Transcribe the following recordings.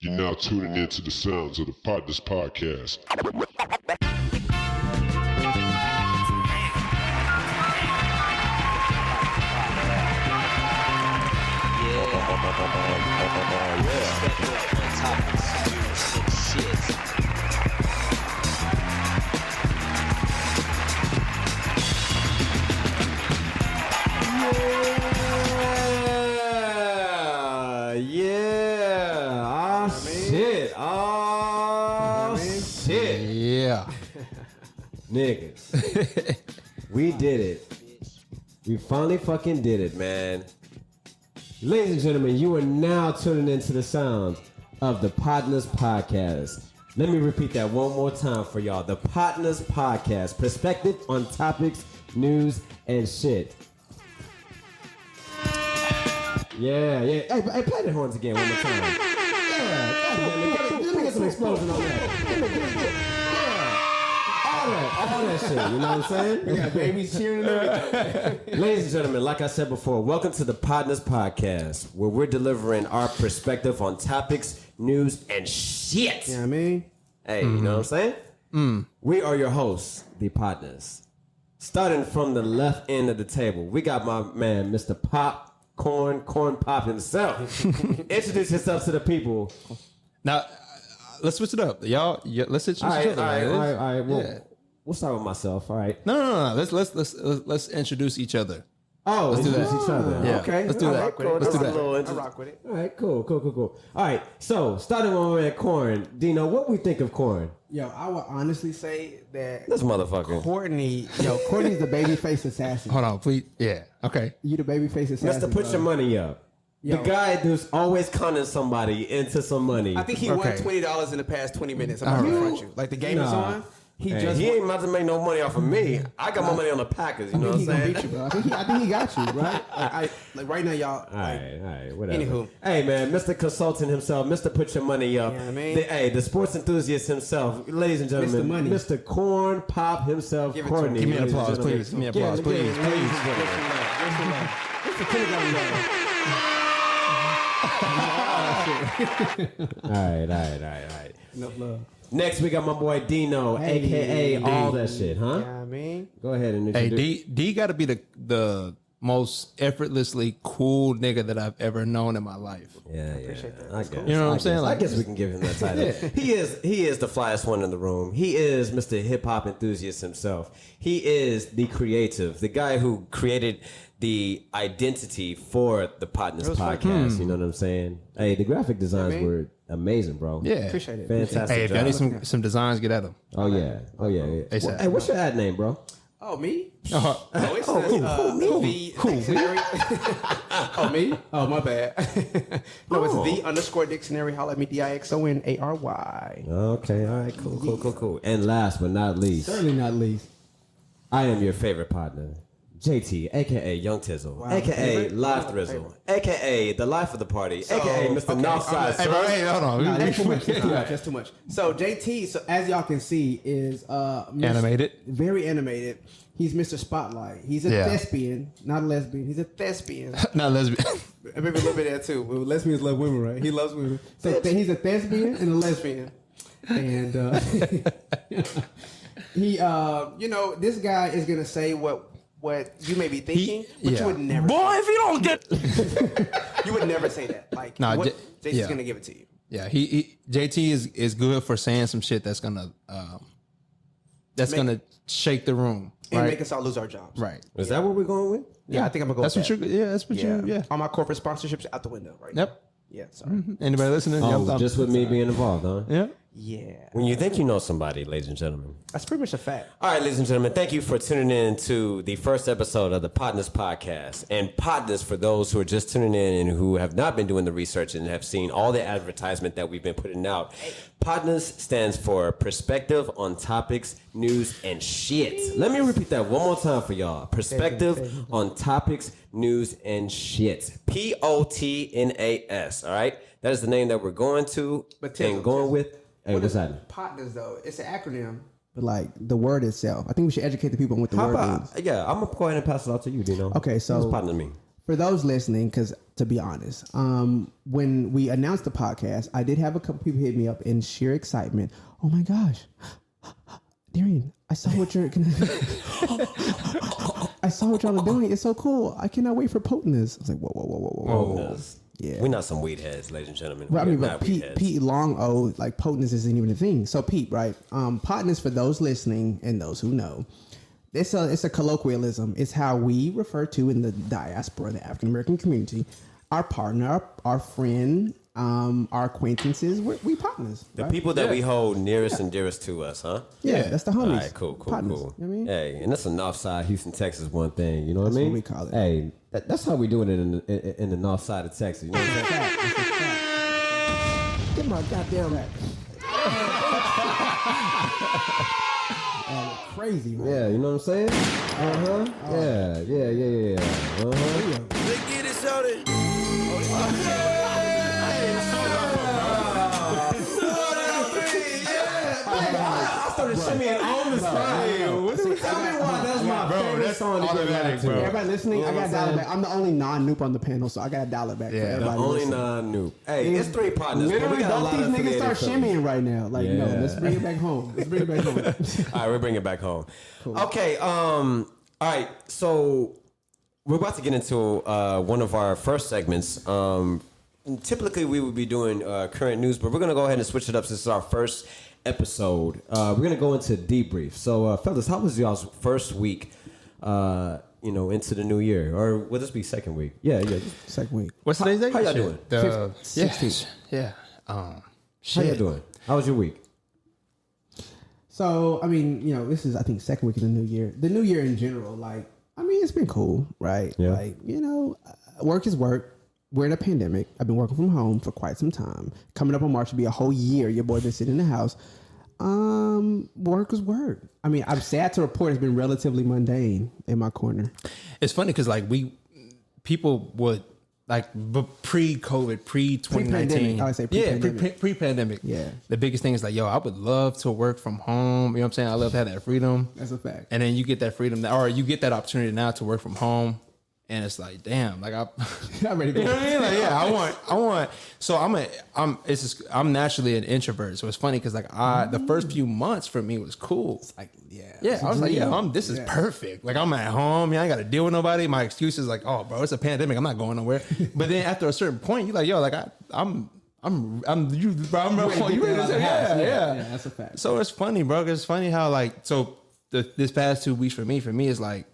You're now tuning into the sounds of the Potnas podcast. Niggas, we did it. We finally fucking did it, man. Ladies and gentlemen, you are now tuning into the sounds of the Potnas podcast. Let me repeat that one more time for y'all. The Potnas podcast, perspective on topics, news, and shit. Yeah. Hey, play the horns again one more time. Yeah, let me get some explosion on that. All that shit, you know what I'm saying? We got babies cheering and everything. Ladies and gentlemen, like I said before, welcome to the Potnas podcast, where we're delivering our perspective on topics, news, and shit. You know what I mean? Hey, you know what I'm saying? We are your hosts, the Potnas. Starting from the left end of the table, we got my man, Mr. Corn Pop himself. Introduce yourself to the people. Now, let's switch it up, y'all. Let's introduce each other. All right. Well, we'll start with myself. All right. No. Let's introduce each other. Oh, let's do that. Each other. Yeah. Okay. Let's do that. Let's do that. I rock with it. All right. Cool. All right. So, starting with my man Corn. Dino, what we think of Corn? Yo, I would honestly say that This motherfucker. Courtney's the babyface assassin. Hold on, please. Yeah. Okay. You the babyface assassin. Mister, put your money up. Yo. The guy who's always conning somebody into some money. I think he won $20 in the past 20 minutes. I'm not gonna front you. Like the game is on. He ain't about to make no money off of me. I got my money on the Packers. You know what I'm saying? Beat you, bro. I think he got you, right? Like right now, y'all. All right, whatever. Anywho. Hey, man, Mr. Consultant himself, Mr. Put Your Money Up. You know what I mean? The sports enthusiast himself, ladies and gentlemen, Mr. Money. Mr. Corn Pop himself, Give it to him. Courtney. Give me an ladies and applause, gentlemen. please. Give me an applause, Yeah, please. ladies and gentlemen. Mr. Kindergarten All right. Enough love. Next, we got my boy Dino, a.k.a. all that shit, huh? You know what I mean? Go ahead and Hey, introduce. D got to be the most effortlessly cool nigga that I've ever known in my life. Yeah. I guess. You know what I'm saying? I Like- guess we can give him that title. He is the flyest one in the room. He is Mr. Hip Hop enthusiast himself. He is the creative, the guy who created the identity for the Potnas podcast. You know what I'm saying? Hey, the graphic designs were amazing, bro. Yeah. Appreciate it. Fantastic. Hey, if y'all need some designs, get at them. Oh yeah. ASAP. Hey, what's your ad name, bro? Oh, me? Uh-huh. Oh, it says dictionary. Oh, me? Oh, my bad. No, it's the _dictionary. Holla at me, DIXONARY. Okay, all right, cool. And last but not least, Certainly not least. I am your favorite partner, JT, a.k.a. Young Tizzle, a.k.a. Live Thrizzle, a.k.a. the life of the party, a.k.a. Mr. Northside. Hey, bro, hey, hold on. Nah, that's too much. That's too much. So JT, as y'all can see, is Animated. very animated. He's Mr. Spotlight. He's a thespian, not a lesbian. He's a thespian. Not lesbian. Maybe a little bit of that too. Well, lesbians love women, right? He loves women. So he's a thespian and a lesbian. And he, This guy is gonna say what you may be thinking, but you would never. Boy, if you don't get. You would never say that. Like, Nah, JT's gonna give it to you. Yeah, he JT is good for saying some shit that's gonna shake the room. And Right? make us all lose our jobs. Right. Is that what we're going with? Yeah, I think I'm gonna go. That's with what that. you. Yeah, that's what you. Yeah. All my corporate sponsorships out the window. Right. Now. Yep. Yeah. Sorry. Anybody listening? Oh, Yep, just with me being involved, huh? Yeah. Yeah. When you think you know somebody, ladies and gentlemen. That's pretty much a fact. All right, ladies and gentlemen, thank you for tuning in to the first episode of the Potnas podcast. And Potnas, for those who are just tuning in and who have not been doing the research and have seen all the advertisement that we've been putting out, Potnas stands for Perspective on Topics, News, and Shit. Let me repeat that one more time for y'all. Perspective on Topics, News, and Shit. Potnas, all right? That is the name that we're going to and going with. Hey, what's that? Potnas, though, it's an acronym. but like the word itself. I think we should educate the people on what the word means. Yeah, I'm going to go ahead and pass it out to you, Dino. Okay, so What's Potnas mean? For those listening, because to be honest, when we announced the podcast, I did have a couple people hit me up in sheer excitement. Oh my gosh, Darian, I saw what you're I saw what y'all are doing. It's so cool. I cannot wait for Potnas. I was like, whoa. Yeah. We're not some weed heads, ladies and gentlemen. Right, I mean, but Pete Long like Potnas isn't even a thing. So Pete, right? Potnas, for those listening and those who know, it's a colloquialism. It's how we refer to in the diaspora, the African American community, our partner, our friend, our acquaintances. We partners. The people that we hold nearest and dearest to us, huh? Yeah, that's the homies. All right, cool. Partners. You know what I mean? Hey, and that's a north side, Houston, Texas, one thing. You know what I mean? What we call it. Hey, that's how we doing it in the north side of Texas. You know what I'm saying? Get my goddamn rap. Crazy, man. Yeah, you know what I'm saying? Yeah. Let's get it started. I started shimmying on the spot. Tell me why that's my favorite song to get back to. Everybody listening, I got to dial it back. I'm the only non-noob on the panel, so I got to dial it back for The everybody only listening. non-noob. Hey, it's three partners. But we Literally, got a both lot these of niggas start affiliated shimmying right now. Like, no, let's bring it back home. Let's bring it back home. All right, we'll bring it back home. Cool. Okay, all right, so we're about to get into one of our first segments. Typically, we would be doing current news, but we're going to go ahead and switch it up since it's our first episode. We're going to go into debrief. So, fellas, how was y'all's first week, into the new year? Or will this be second week? Yeah. Second week. What's today's date? How y'all doing? 16th. Yeah. How y'all doing? How was your week? So, I mean, this is, I think, second week of the new year. The new year in general, like, I mean, it's been cool, right? Yeah. Like, work is work. We're in a pandemic. I've been working from home for quite some time. Coming up on March will be a whole year. Your boy been sitting in the house. Work is work. I mean, I'm sad to report it's been relatively mundane in my corner. It's funny because like people would like pre-COVID, pre-2019. I would say pre-pandemic. Yeah, pre-pandemic. Yeah. The biggest thing is like, yo, I would love to work from home. You know what I'm saying? I love to have that freedom. That's a fact. And then you get that freedom, or you get that opportunity now to work from home. And it's like, damn, like I'm ready to go. You know what I mean? Like, yeah, I want. So I'm naturally an introvert. So it's funny because like the first few months for me was cool. It's like, yeah. I was like, this is perfect. Like I'm at home. I ain't got to deal with nobody. My excuse is like, oh, bro, it's a pandemic. I'm not going nowhere. But then after a certain point, you're like, yo, like I'm you, bro. I'm ready. You ready to say, yeah. That's a fact. So it's funny, bro. It's funny how like this past 2 weeks for me is like.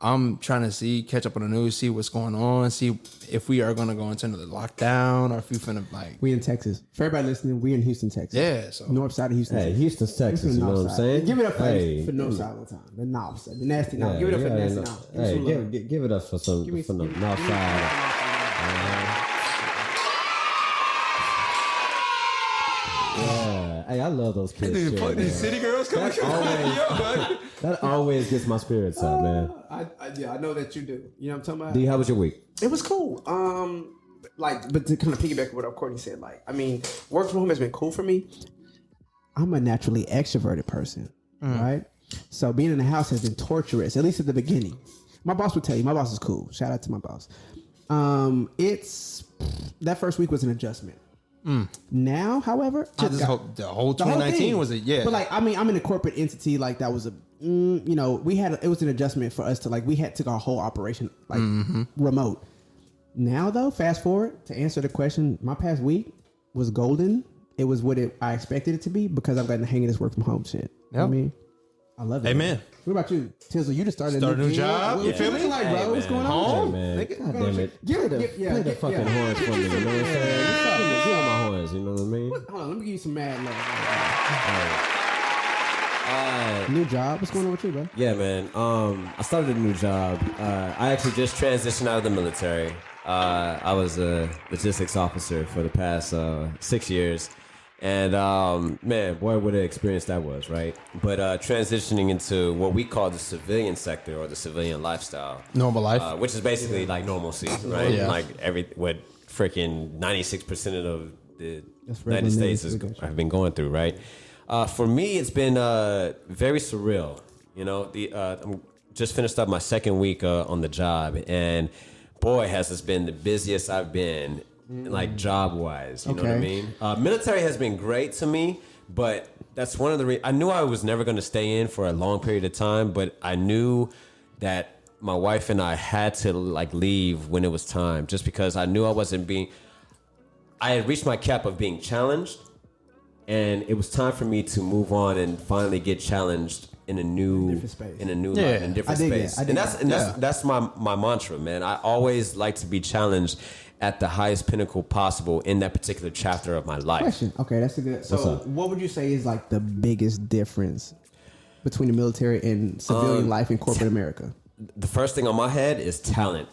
I'm trying to catch up on the news, see what's going on, see if we are going to go into another lockdown or if we finna like. We in Texas. For everybody listening, we in Houston, Texas. Yeah, so north side of Houston. Hey, Texas. Houston's Texas. You know what I'm saying? Give it up for north side all the time. The north side, the nasty north. Give it up for the nasty north. Hey, give it up for some from the north side. Yeah, hey, I love those kids. These city girls coming. That always gets my spirits up, man. I know that you do. You know what I'm talking about? D, how was your week? It was cool. But to kind of piggyback what Courtney said, like, I mean, work from home has been cool for me. I'm a naturally extroverted person, right? So being in the house has been torturous, at least at the beginning. My boss would tell you, my boss is cool. Shout out to my boss. That first week was an adjustment. Now, however, the whole 2019 was But like, I mean, I'm in a corporate entity. Like that was it was an adjustment for us to like, we took our whole operation like remote. Now though, fast forward to answer the question, my past week was golden. It was what I expected it to be because I've gotten the hang of this work from home shit. You know what I mean? I love it. Amen. What about you, Tizzle? You just started a new job. What you feeling like, bro? Hey, what's going on? Hey, man. God damn it. Play Play the fucking horns for me. You know what I'm saying? Give me my horns. You know what I mean? Hold on, let me give you some mad love. New job. What's going on with you, bro? Yeah, man. I started a new job. I actually just transitioned out of the military. I was a logistics officer for the past 6 years. And, man, boy, what an experience that was, right? But transitioning into what we call the civilian sector or the civilian lifestyle. Normal life. Which is basically like normalcy, right? Yeah. Like what freaking 96% of the United States have been going through, right? For me, it's been very surreal. I'm just finished up my second week on the job. And boy, has this been the busiest I've been, like job wise. You know what I mean? Military has been great to me, but that's one of the I knew I was never going to stay in for a long period of time, but I knew that my wife and I had to like leave when it was time, just because I knew I had reached my cap of being challenged, and it was time for me to move on and finally get challenged in a new light, in different space. And that's my mantra, man. I always like to be challenged at the highest pinnacle possible in that particular chapter of my life. Question. Okay, that's a good. So, what would you say is like the biggest difference between the military and civilian life in corporate America? The first thing on my head is talent,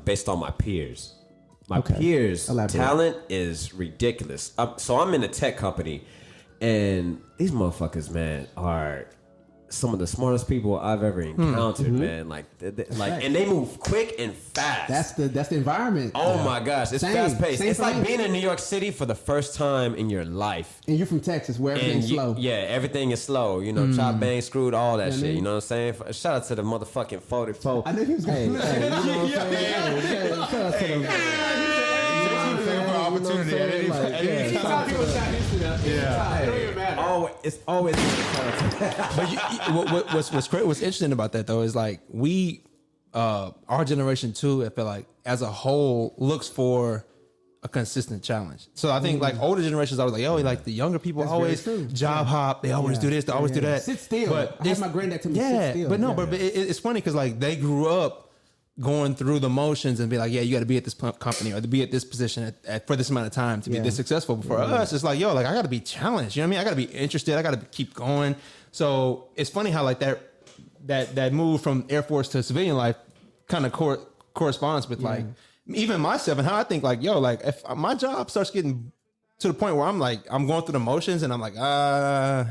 based on my peers. My peers' talent is ridiculous. So I'm in a tech company, and these motherfuckers, man, are some of the smartest people I've ever encountered, man. Like, and they move quick and fast. That's the environment. Oh my gosh, it's fast paced. It's like being in New York City for the first time in your life. And you're from Texas, where everything's slow. Yeah, everything is slow. You know, chop, bang, screwed, all that shit. You know what I'm saying? Shout out to the motherfucking 44. I knew he was going to say. You know what I'm saying? Shout out to them. Opportunity. It's always. But what's interesting about that though is like our generation too, I feel like as a whole looks for a consistent challenge. So I think like older generations always like, like the younger people always job hop, they always do this, they always do that. Sit still. But I had my granddad tell me sit still. But it's funny because like they grew up going through the motions and be like, you got to be at this company or to be at this position for this amount of time to be this successful. But for us, it's like, like I got to be challenged. You know what I mean? I got to be interested. I got to keep going. So it's funny how like that move from Air Force to civilian life kind of corresponds with like even myself and how I think like, like if my job starts getting to the point where I'm like, I'm going through the motions and I'm like, I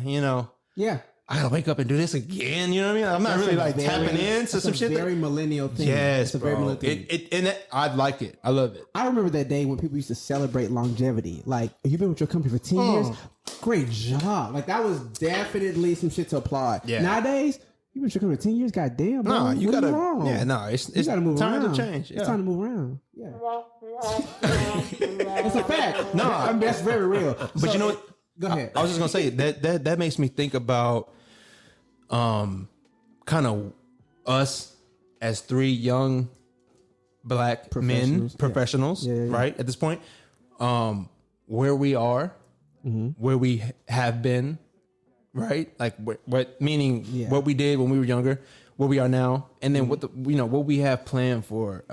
gotta wake up and do this again. You know what I mean? I'm not really like tapping into some shit. Very millennial thing. Yes, it's a very millennial thing. I like it. I love it. I remember that day when people used to celebrate longevity. Like, you've been with your company for 10 years. Great job. Like, that was definitely some shit to applaud. Yeah. Nowadays, you've been with your company for 10 years. Goddamn, bro. No, you gotta. Wrong? Yeah, no, it's gotta move time around. to change. It's time to move around. Yeah. It's a fact. No, I mean, that's very real. But so, you know what? Go ahead. I was just gonna say that makes me think about kind of us as three young black professionals, right? At this point, where we are, where we have been, right? Like what meaning what we did when we were younger, where we are now, and then what we have planned for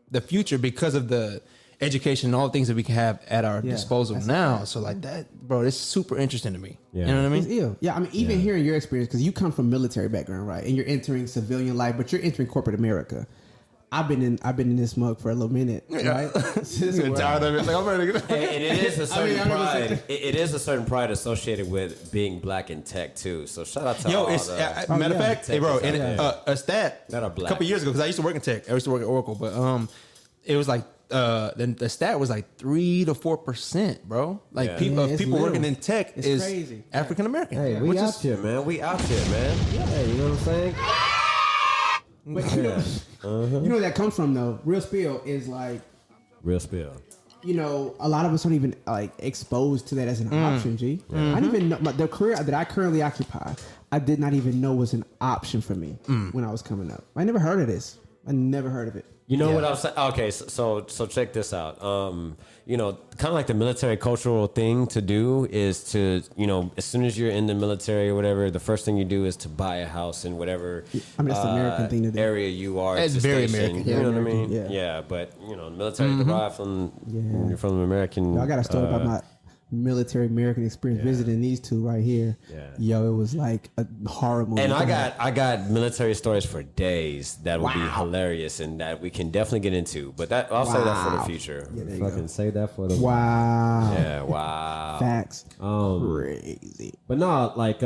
the future because of the education and all the things that we can have at our disposal now. So like that, bro, it's super interesting to me. Yeah. You know what I mean? It's ill. Yeah, I mean, even hearing your experience, because you come from military background, right? And you're entering civilian life, but you're entering corporate America. I've been in this mug for a little minute, right? I'm tired of it. Like, I'm ready to go. And it is a certain pride. It is a certain pride associated with being black in tech too. So shout out to matter of fact, hey, bro, and a stat a couple years ago, because I used to work in tech. I used to work at Oracle, but it was like the stat was like 3 to 4%, bro. Like people working in tech is crazy. African American. Hey, we out here, man. We out here, man. Yeah, you know what I'm saying? But you know where that comes from though. Real spill is like real spill. You know, a lot of us aren't even like exposed to that as an option. G. I didn't even know the career that I currently occupy. I did not even know was an option for me when I was coming up. I never heard of this. I never heard of it. You know what I'm saying? Okay, so check this out. You know, kind of like the military cultural thing to do is to, you know, as soon as you're in the military or whatever, the first thing you do is to buy a house in whatever that's the American thing to do. Area you are. It's very American. You know what I mean? Yeah. Yeah, but, you know, the military derived from American. I got a story about my military American experience visiting these two right here. Yo, it was like a horror movie. And I got military stories for days that will be hilarious and that we can definitely get into. But that I'll say that for the future. Fucking say that for the Yeah, wow. Facts. Crazy. But no, like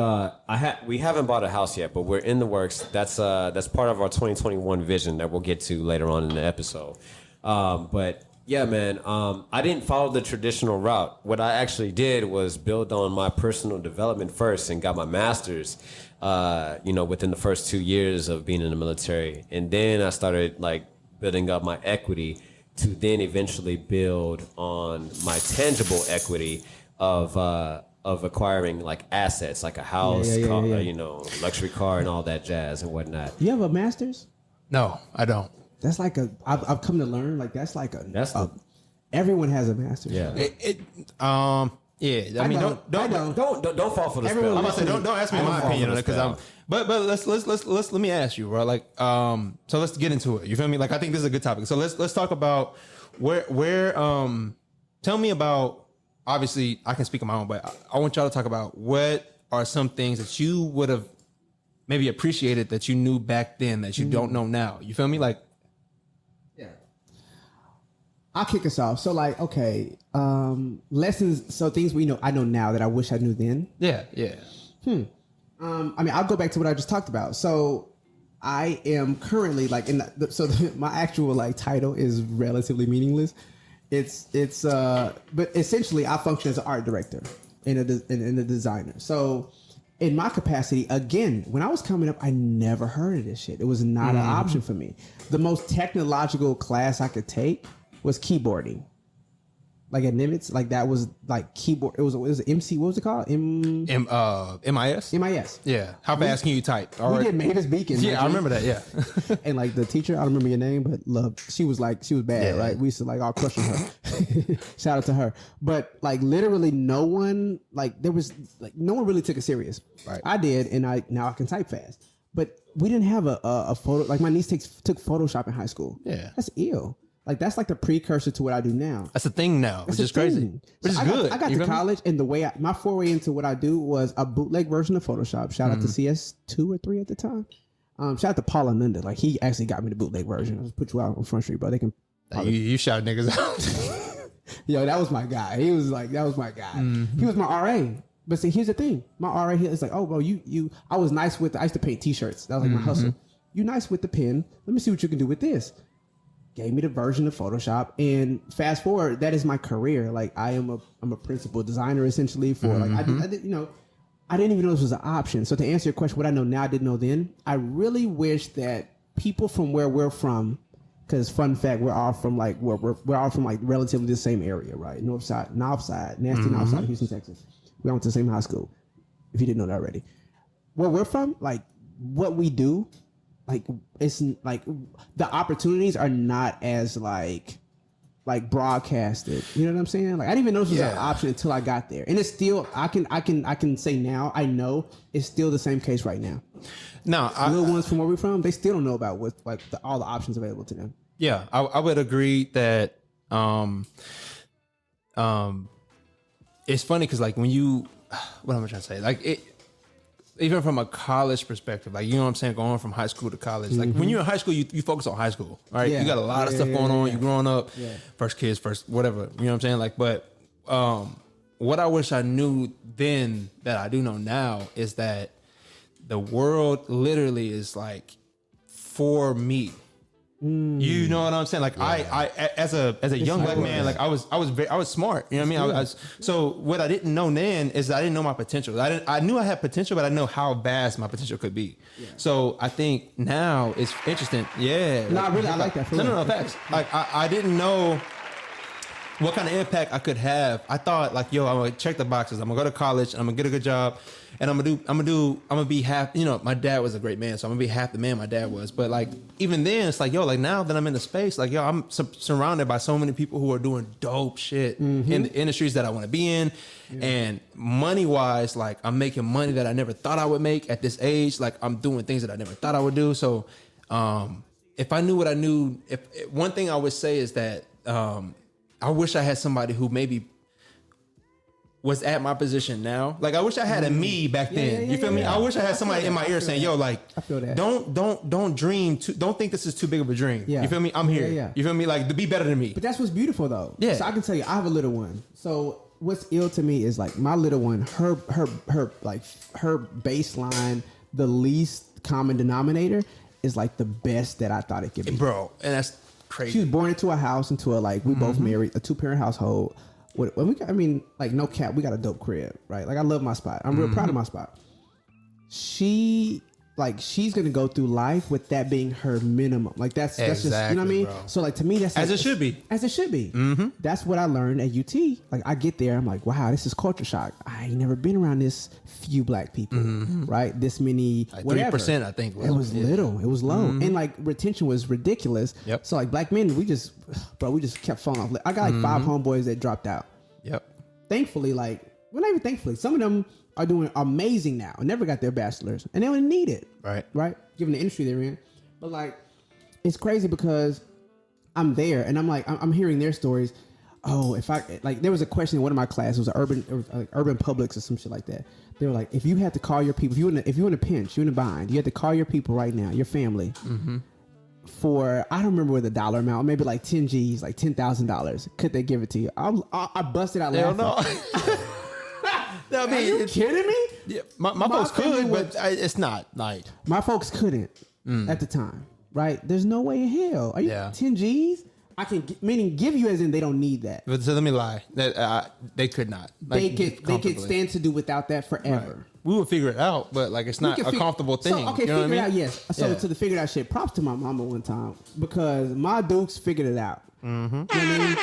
we haven't bought a house yet, but we're in the works. That's part of our 2021 vision that we'll get to later on in the episode. But Yeah, man. I didn't follow the traditional route. What I actually did was build on my personal development first and got my master's, within the first 2 years of being in the military. And then I started like building up my equity to then eventually build on my tangible equity of acquiring like assets, like a house, luxury car and all that jazz and whatnot. You have a master's? No, I don't. That's like I've come to learn like everyone has a master's. Yeah. I mean, Don't fall for the spell. I'm about to say, don't ask me my opinion on it because but let me ask you, bro. Like, so let's get into it. You feel me? Like, I think this is a good topic. So let's talk about where tell me about. Obviously, I can speak on my own, but I want y'all to talk about what are some things that you would have maybe appreciated that you knew back then that you don't know now. You feel me? Like, yeah. I'll kick us off. So, like, okay, lessons. So things I know now that I wish I knew then. Yeah. I mean, I'll go back to what I just talked about. So, I am currently like my actual like title is relatively meaningless. But essentially I function as an art director and a designer. So in my capacity, again, when I was coming up, I never heard of this shit. It was not an option for me. The most technological class I could take was keyboarding. Like at Nimitz, like that was like keyboard. It was an MC. What was it called? MIS. MIS. Yeah. How fast can you type? We did Mavis Beacon. Yeah, I remember that. Yeah. And like the teacher, I don't remember your name, but loved. She was bad, right? We used to like all crushing her. Shout out to her. But like literally, no one really took it serious. Right. I did, and now I can type fast. But we didn't have a photo. Like my niece took Photoshop in high school. Yeah, that's ill. Like that's like the precursor to what I do now. That's a thing now, which is crazy. Which is good. I got to college, and the way my foray into what I do was a bootleg version of Photoshop. Shout out to CS2 or 3 at the time. Shout out to Paul Anunda. Like he actually got me the bootleg version. I'll just put you out on Front Street, bro. They can. You shout niggas out. Yo, that was my guy. He was like, that was my guy. He was my RA. But see, here's the thing. My RA, is like, oh, bro, I was nice with. I used to paint T-shirts. That was like my hustle. You nice with the pen. Let me see what you can do with this. Gave me the version of Photoshop, and fast forward, that is my career. Like I'm a principal designer essentially for like I didn't even know this was an option. So to answer your question, what I know now I didn't know then. I really wish that people from where we're from, because fun fact, we're all from like relatively the same area, right? North side, North side of Houston, Texas. We went to the same high school. If you didn't know that already, where we're from, like what we do. Like it's like the opportunities are not as like broadcasted. You know what I'm saying? Like I didn't even know this was an option until I got there. And it's still I can say now I know it's still the same case right now. No, little ones from where we're from, they still don't know about what like all the options available to them. Yeah, I would agree that it's funny because like when you what am I trying to say? Like it. Even from a college perspective, like, you know what I'm saying, going from high school to college. Like, when you're in high school, you focus on high school, right? Yeah. You got a lot of stuff going on. You're growing up, first kids, first whatever. You know what I'm saying? Like, but what I wish I knew then that I do know now is that the world literally is, like, for me. You know what I'm saying? Like I as a young black man, like I was smart. You know what I mean? So what I didn't know then is that I didn't know my potential. I knew I had potential, but I didn't know how vast my potential could be. Yeah. So I think now it's interesting. Yeah. No, really, I like that. No, facts. Like I didn't know what kind of impact I could have. I thought like, yo, I'm gonna check the boxes. I'm gonna go to college. I'm gonna get a good job. And I'm gonna be half, my dad was a great man, so I'm gonna be half the man my dad was. But like, even then, it's like, yo, like now that I'm in the space, like, yo, I'm surrounded by so many people who are doing dope shit in the industries that I want to be in. Yeah. And money wise, like I'm making money that I never thought I would make at this age. Like I'm doing things that I never thought I would do. So, if I knew what I knew, if one thing I would say is that, I wish I had somebody who maybe was at my position now. Like I wish I had a me back then. You feel me? I wish I had somebody in my ear saying, "Yo, like, I feel that. Don't dream. Don't think this is too big of a dream." Yeah. You feel me? I'm here. Yeah. You feel me? Like to be better than me. But that's what's beautiful though. Yeah. So I can tell you, I have a little one. So what's ill to me is like my little one, her baseline, the least common denominator is like the best that I thought it could be. Bro, and that's crazy. She was born into a house, we both married, a 2-parent household. When we got, no cap, we got a dope crib, right? Like I love my spot. I'm real proud of my spot. She's gonna go through life with that being her minimum. Like that's just, you know what I mean? Bro. So like to me, that's as it should be. As it should be. Mm-hmm. That's what I learned at UT. Like I get there, I'm like, wow, this is culture shock. I ain't never been around this few black people, right? This many, like whatever. 3%, I think. It was little. It was low, and like retention was ridiculous. Yep. So like black men, we just kept falling off. I got like 5 homeboys that dropped out. Yep. Thankfully, not even thankfully, some of them are doing amazing now and never got their bachelor's, and they don't need it. Right. Given the industry they're in, but like, it's crazy because I'm there and I'm like, I'm hearing their stories. Oh, if I like, there was a question in one of my classes, it was urban Publix or some shit like that. They were like, if you had to call your people, if you in a pinch, you're in a bind, you had to call your people right now, your family, for I don't remember what the dollar amount, maybe like 10 G's, like $10,000. Could they give it to you? I busted out laughing. No. No, Are you kidding me? Yeah, my folks could, but it's not like my folks couldn't at the time. Right? There's no way in hell. Are you 10 G's? I can give you as in they don't need that. But so let me lie. That they could not. Like, they could stand to do without that forever. Right. We would figure it out, but like it's not a comfortable thing. So, okay, you know figure what I mean? it out. Yes. So to the figured out shit. Props to my mama one time because my Dukes figured it out. You know what I mean?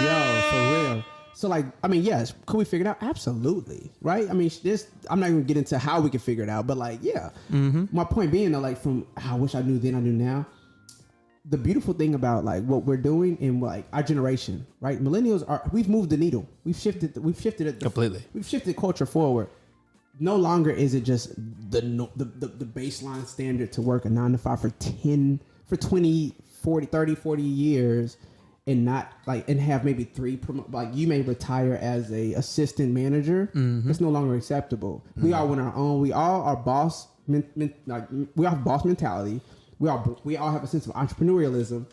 Yo, for real. So like, yes, could we figure it out? Absolutely, right? I'm not even gonna get into how we can figure it out, but like, yeah. My point being though, like from I wish I knew then, I knew now. The beautiful thing about like what we're doing in like our generation, right? Millennials we've moved the needle. We've shifted it completely. We've shifted culture forward. No longer is it just the baseline standard to work a 9 to 5 for 20, 40, 30, 40 years. And not like and have maybe 3 like you may retire as a assistant manager. It's no longer acceptable. We all want our own. We all are boss. We all have boss mentality. We all have a sense of entrepreneurialism.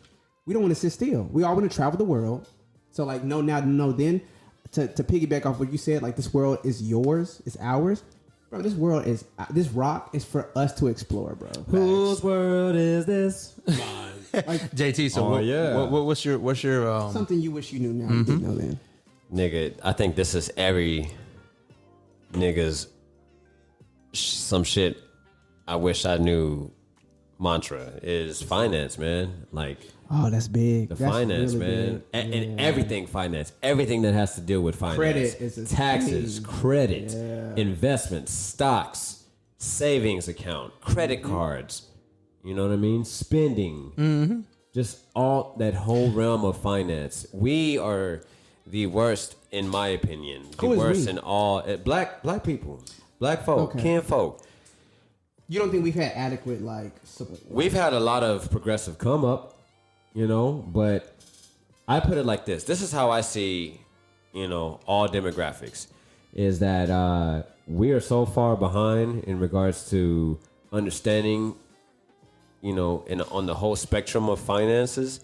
We don't want to sit still. We all want to travel the world. So like no now no then to piggyback off what you said, like this world is yours, it's ours. Bro, this rock is for us to explore, bro. Whose world is this? Mine. Like, JT, so what's your something you wish you knew now you didn't know then? Nigga, I think this is every nigga's some shit I wish I knew mantra is finance, man. Like, oh, that's big. The that's finance, really man. And everything finance. Everything that has to deal with finance. Credit is taxes, credit, investments, stocks, savings account, credit cards. You know what I mean? Spending. Just all that whole realm of finance. We are the worst, in my opinion. The worst in all black people. Black folk, kin folk. You don't think we've had adequate support? We've had a lot of progressive come up, but I put it like this. This is how I see, all demographics. Is that we are so far behind in regards to understanding, on the whole spectrum of finances.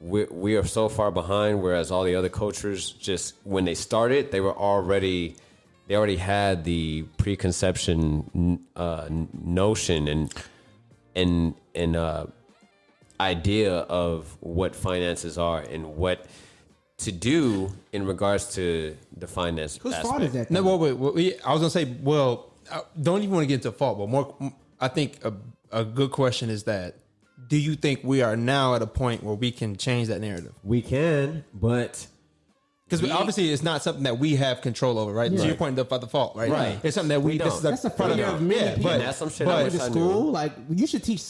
We are so far behind, whereas all the other cultures, just when they started, they already had the preconception notion and idea of what finances are and what to do in regards to the finance. Whose fault is that? No, wait. I was gonna say, I don't even want to get into fault, but more. I think a good question is that: do you think we are now at a point where we can change that narrative? We can, but. Because obviously it's not something that we have control over, right? So you're pointing about the fault, right? Right. It's something that we don't. That's a failure of many people. That's some shit I wish I knew. School, like you should teach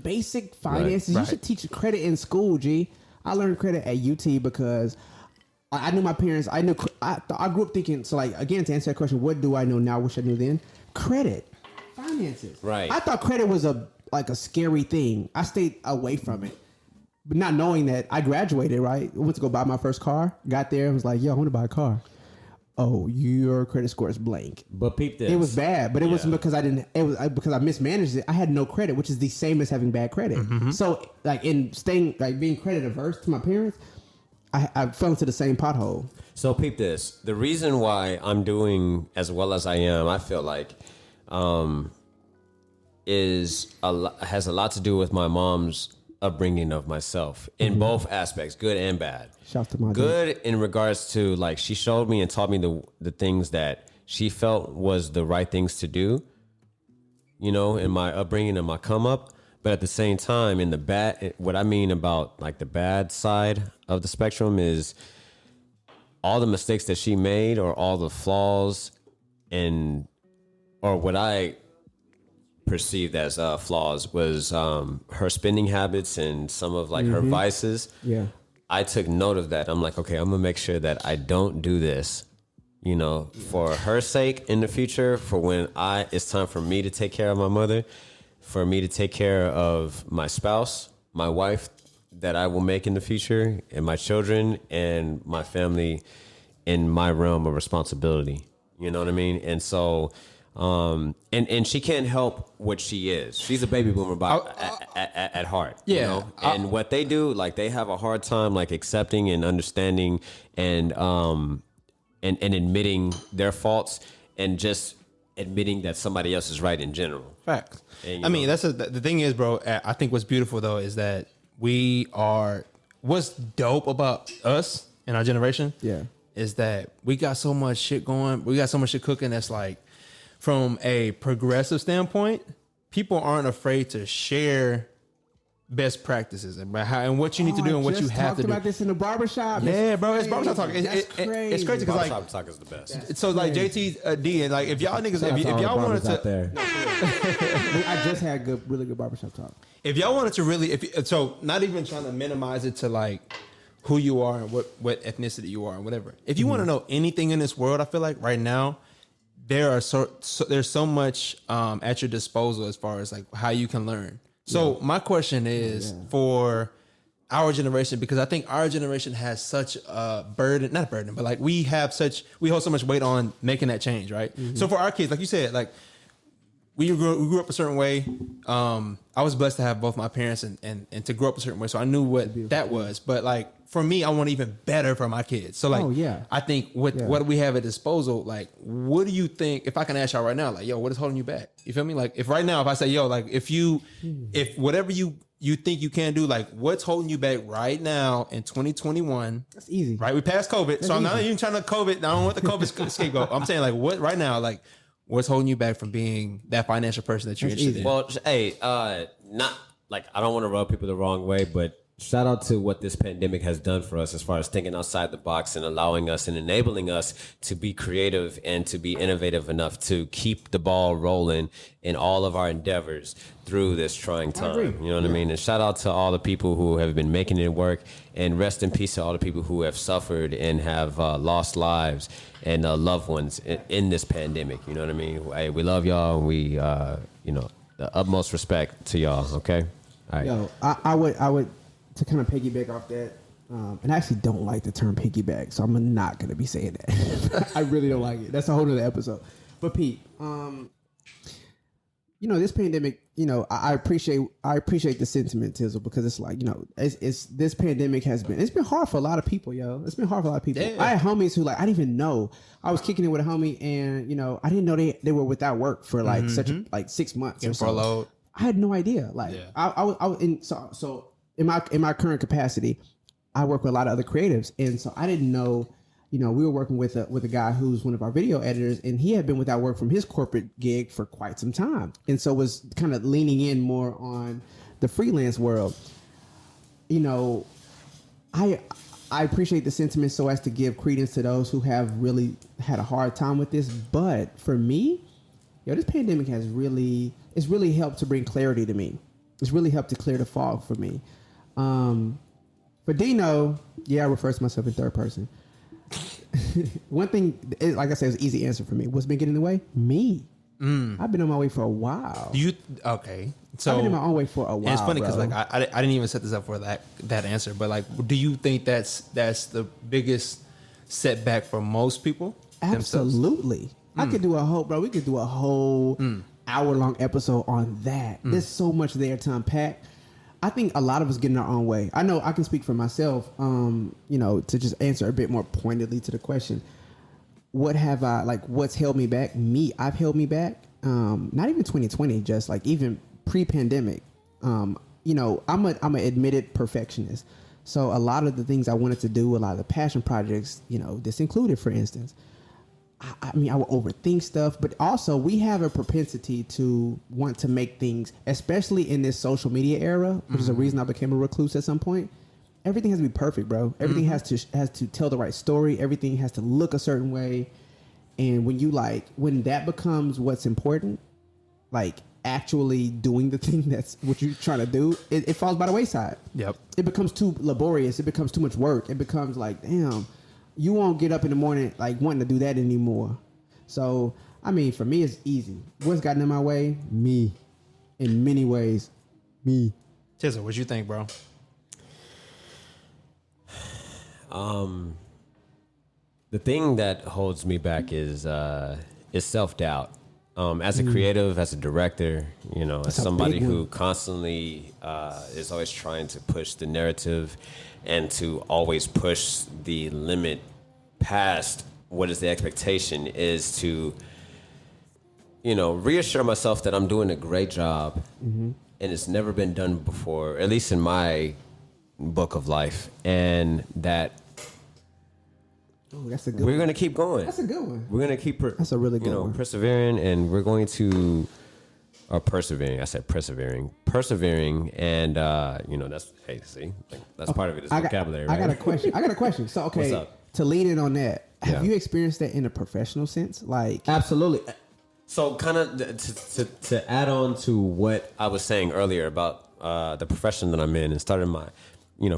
basic finances. You should teach credit in school. G. I learned credit at UT because I knew my parents. I grew up thinking. So like again, to answer that question, what do I know now? Wish I knew then. Credit, finances. Right. I thought credit was a scary thing. I stayed away from it. But not knowing that I graduated, right? I went to go buy my first car. Got there and was like, yo, I want to buy a car. Oh, your credit score is blank. But peep this. It was bad, but it wasn't because because I mismanaged it. I had no credit, which is the same as having bad credit. So like in being credit averse to my parents, I fell into the same pothole. So peep this. The reason why I'm doing as well as I am, I feel like, has a lot to do with my mom's upbringing of myself in both aspects, good and bad. Shout to my good in regards to like she showed me and taught me the things that she felt was the right things to do, you know, in my upbringing and my come up. But at the same time, in the bad, what I mean about like the bad side of the spectrum is all the mistakes that she made or all the flaws or what I perceived as flaws was her spending habits and some of like her vices. Yeah. I took note of that. I'm like, okay, I'm gonna make sure that I don't do this, you know, for her sake in the future, for when it's time for me to take care of my mother, for me to take care of my spouse, my wife that I will make in the future, and my children and my family in my realm of responsibility. You know what I mean? And so, and she can't help what she is. She's a baby boomer at heart. Yeah. You know? And what they do, like they have a hard time like accepting and understanding and admitting their faults and just admitting that somebody else is right in general. Facts. And, I mean, the thing is, bro, I think what's beautiful though is that what's dope about us and our generation is that we got so much shit going. We got so much shit cooking that's like, from a progressive standpoint, people aren't afraid to share best practices and what you need to do and what you have to do. Talked about this in the barbershop. Yeah, bro, it's barbershop talk. It's crazy because like barbershop talk is the best. So like JT D and like if y'all niggas if y'all wanted to, I just had really good barbershop talk. If y'all wanted to really, so not even trying to minimize it to like who you are and what ethnicity you are and whatever. If you want to know anything in this world, I feel like right now there's so much at your disposal as far as like how you can learn. So my question is for our generation, because I think our generation has such a burden, not a burden, but like we hold so much weight on making that change, right? So for our kids, like you said, like we grew up a certain way. I was blessed to have both my parents and to grow up a certain way. So I knew what that was. But like for me, I want even better for my kids. So like, I think what we have at disposal, like, what do you think, if I can ask y'all right now, like, yo, what is holding you back? You feel me? Like if right now, if I say, yo, like if whatever you think you can do, like what's holding you back right now in 2021? That's easy. Right? We passed COVID. So I'm not even trying to COVID. I don't want the COVID scapegoat. I'm saying like what right now, like, what's holding you back from being that financial person that you're interested in? Well, hey, not like I don't want to rub people the wrong way, but shout out to what this pandemic has done for us as far as thinking outside the box and allowing us and enabling us to be creative and to be innovative enough to keep the ball rolling in all of our endeavors through this trying time. You know what I mean? And shout out to all the people who have been making it work, and rest in peace to all the people who have suffered and have lost lives and loved ones in this pandemic. You know what I mean? Hey, we love y'all, and we, the utmost respect to y'all. Okay. All right. Yo, I would to kind of piggyback off that, and I actually don't like the term piggyback, so I'm not going to be saying that. I really don't like it. That's a whole other episode. But Pete, this pandemic, I appreciate the sentiment, Tizzle, because it's like, it's this pandemic it's been hard for a lot of people, yo. It's been hard for a lot of people. Yeah. I had homies who like, I didn't even know. I was kicking it with a homie, and I didn't know they were without work for like 6 months or so. I had no idea. Like I was in so in my current capacity, I work with a lot of other creatives, and so I didn't know. We were working with a guy who's one of our video editors, and he had been without work from his corporate gig for quite some time, and so was kind of leaning in more on the freelance world. I appreciate the sentiment so as to give credence to those who have really had a hard time with this, but for me, this pandemic has really helped to bring clarity to me. It's really helped to clear the fog for me. For Dino, I refer to myself in third person. One thing, like I said, it was an easy answer for me. What's been getting in the way? Me. I've been on my way for a while. Okay? So I've been on my own way for a while. It's funny because like I didn't even set this up for that answer, but like, do you think that's the biggest setback for most people? Absolutely. I could do a whole, bro. We could do a whole hour-long episode on that. There's so much there to unpack. I think a lot of us get in our own way. I know I can speak for myself, to just answer a bit more pointedly to the question. What's held me back? I've held me back. Not even 2020, just like even pre-pandemic. I'm an admitted perfectionist. So a lot of the things I wanted to do, a lot of the passion projects, this included, for instance, I would overthink stuff, but also we have a propensity to want to make things, especially in this social media era, which is a reason I became a recluse at some point. Everything has to be perfect, bro. Everything has to tell the right story. Everything has to look a certain way. And when that becomes what's important, like actually doing the thing that's what you're trying to do, it falls by the wayside. Yep. It becomes too laborious. It becomes too much work. It becomes like, damn, you won't get up in the morning like wanting to do that anymore. So, for me, it's easy. What's gotten in my way? Me. In many ways, me. Tizza, what you think, bro? The thing that holds me back is self-doubt. As a creative, as a director, as somebody who constantly is always trying to push the narrative and to always push the limit past what is the expectation, is to, reassure myself that I'm doing a great job and it's never been done before, at least in my book of life, and that that's a good we're one. going to keep going. That's a good one. We're going to keep That's a really good one. persevering, and we're going to persevering. I said persevering, and that's that's part of it. It's vocabulary. Right? I got a question. So What's up? To lean in on that, have Yeah. you experienced that in a professional sense? Like, Absolutely. So, kind of to add on to what I was saying earlier about the profession that I'm in, and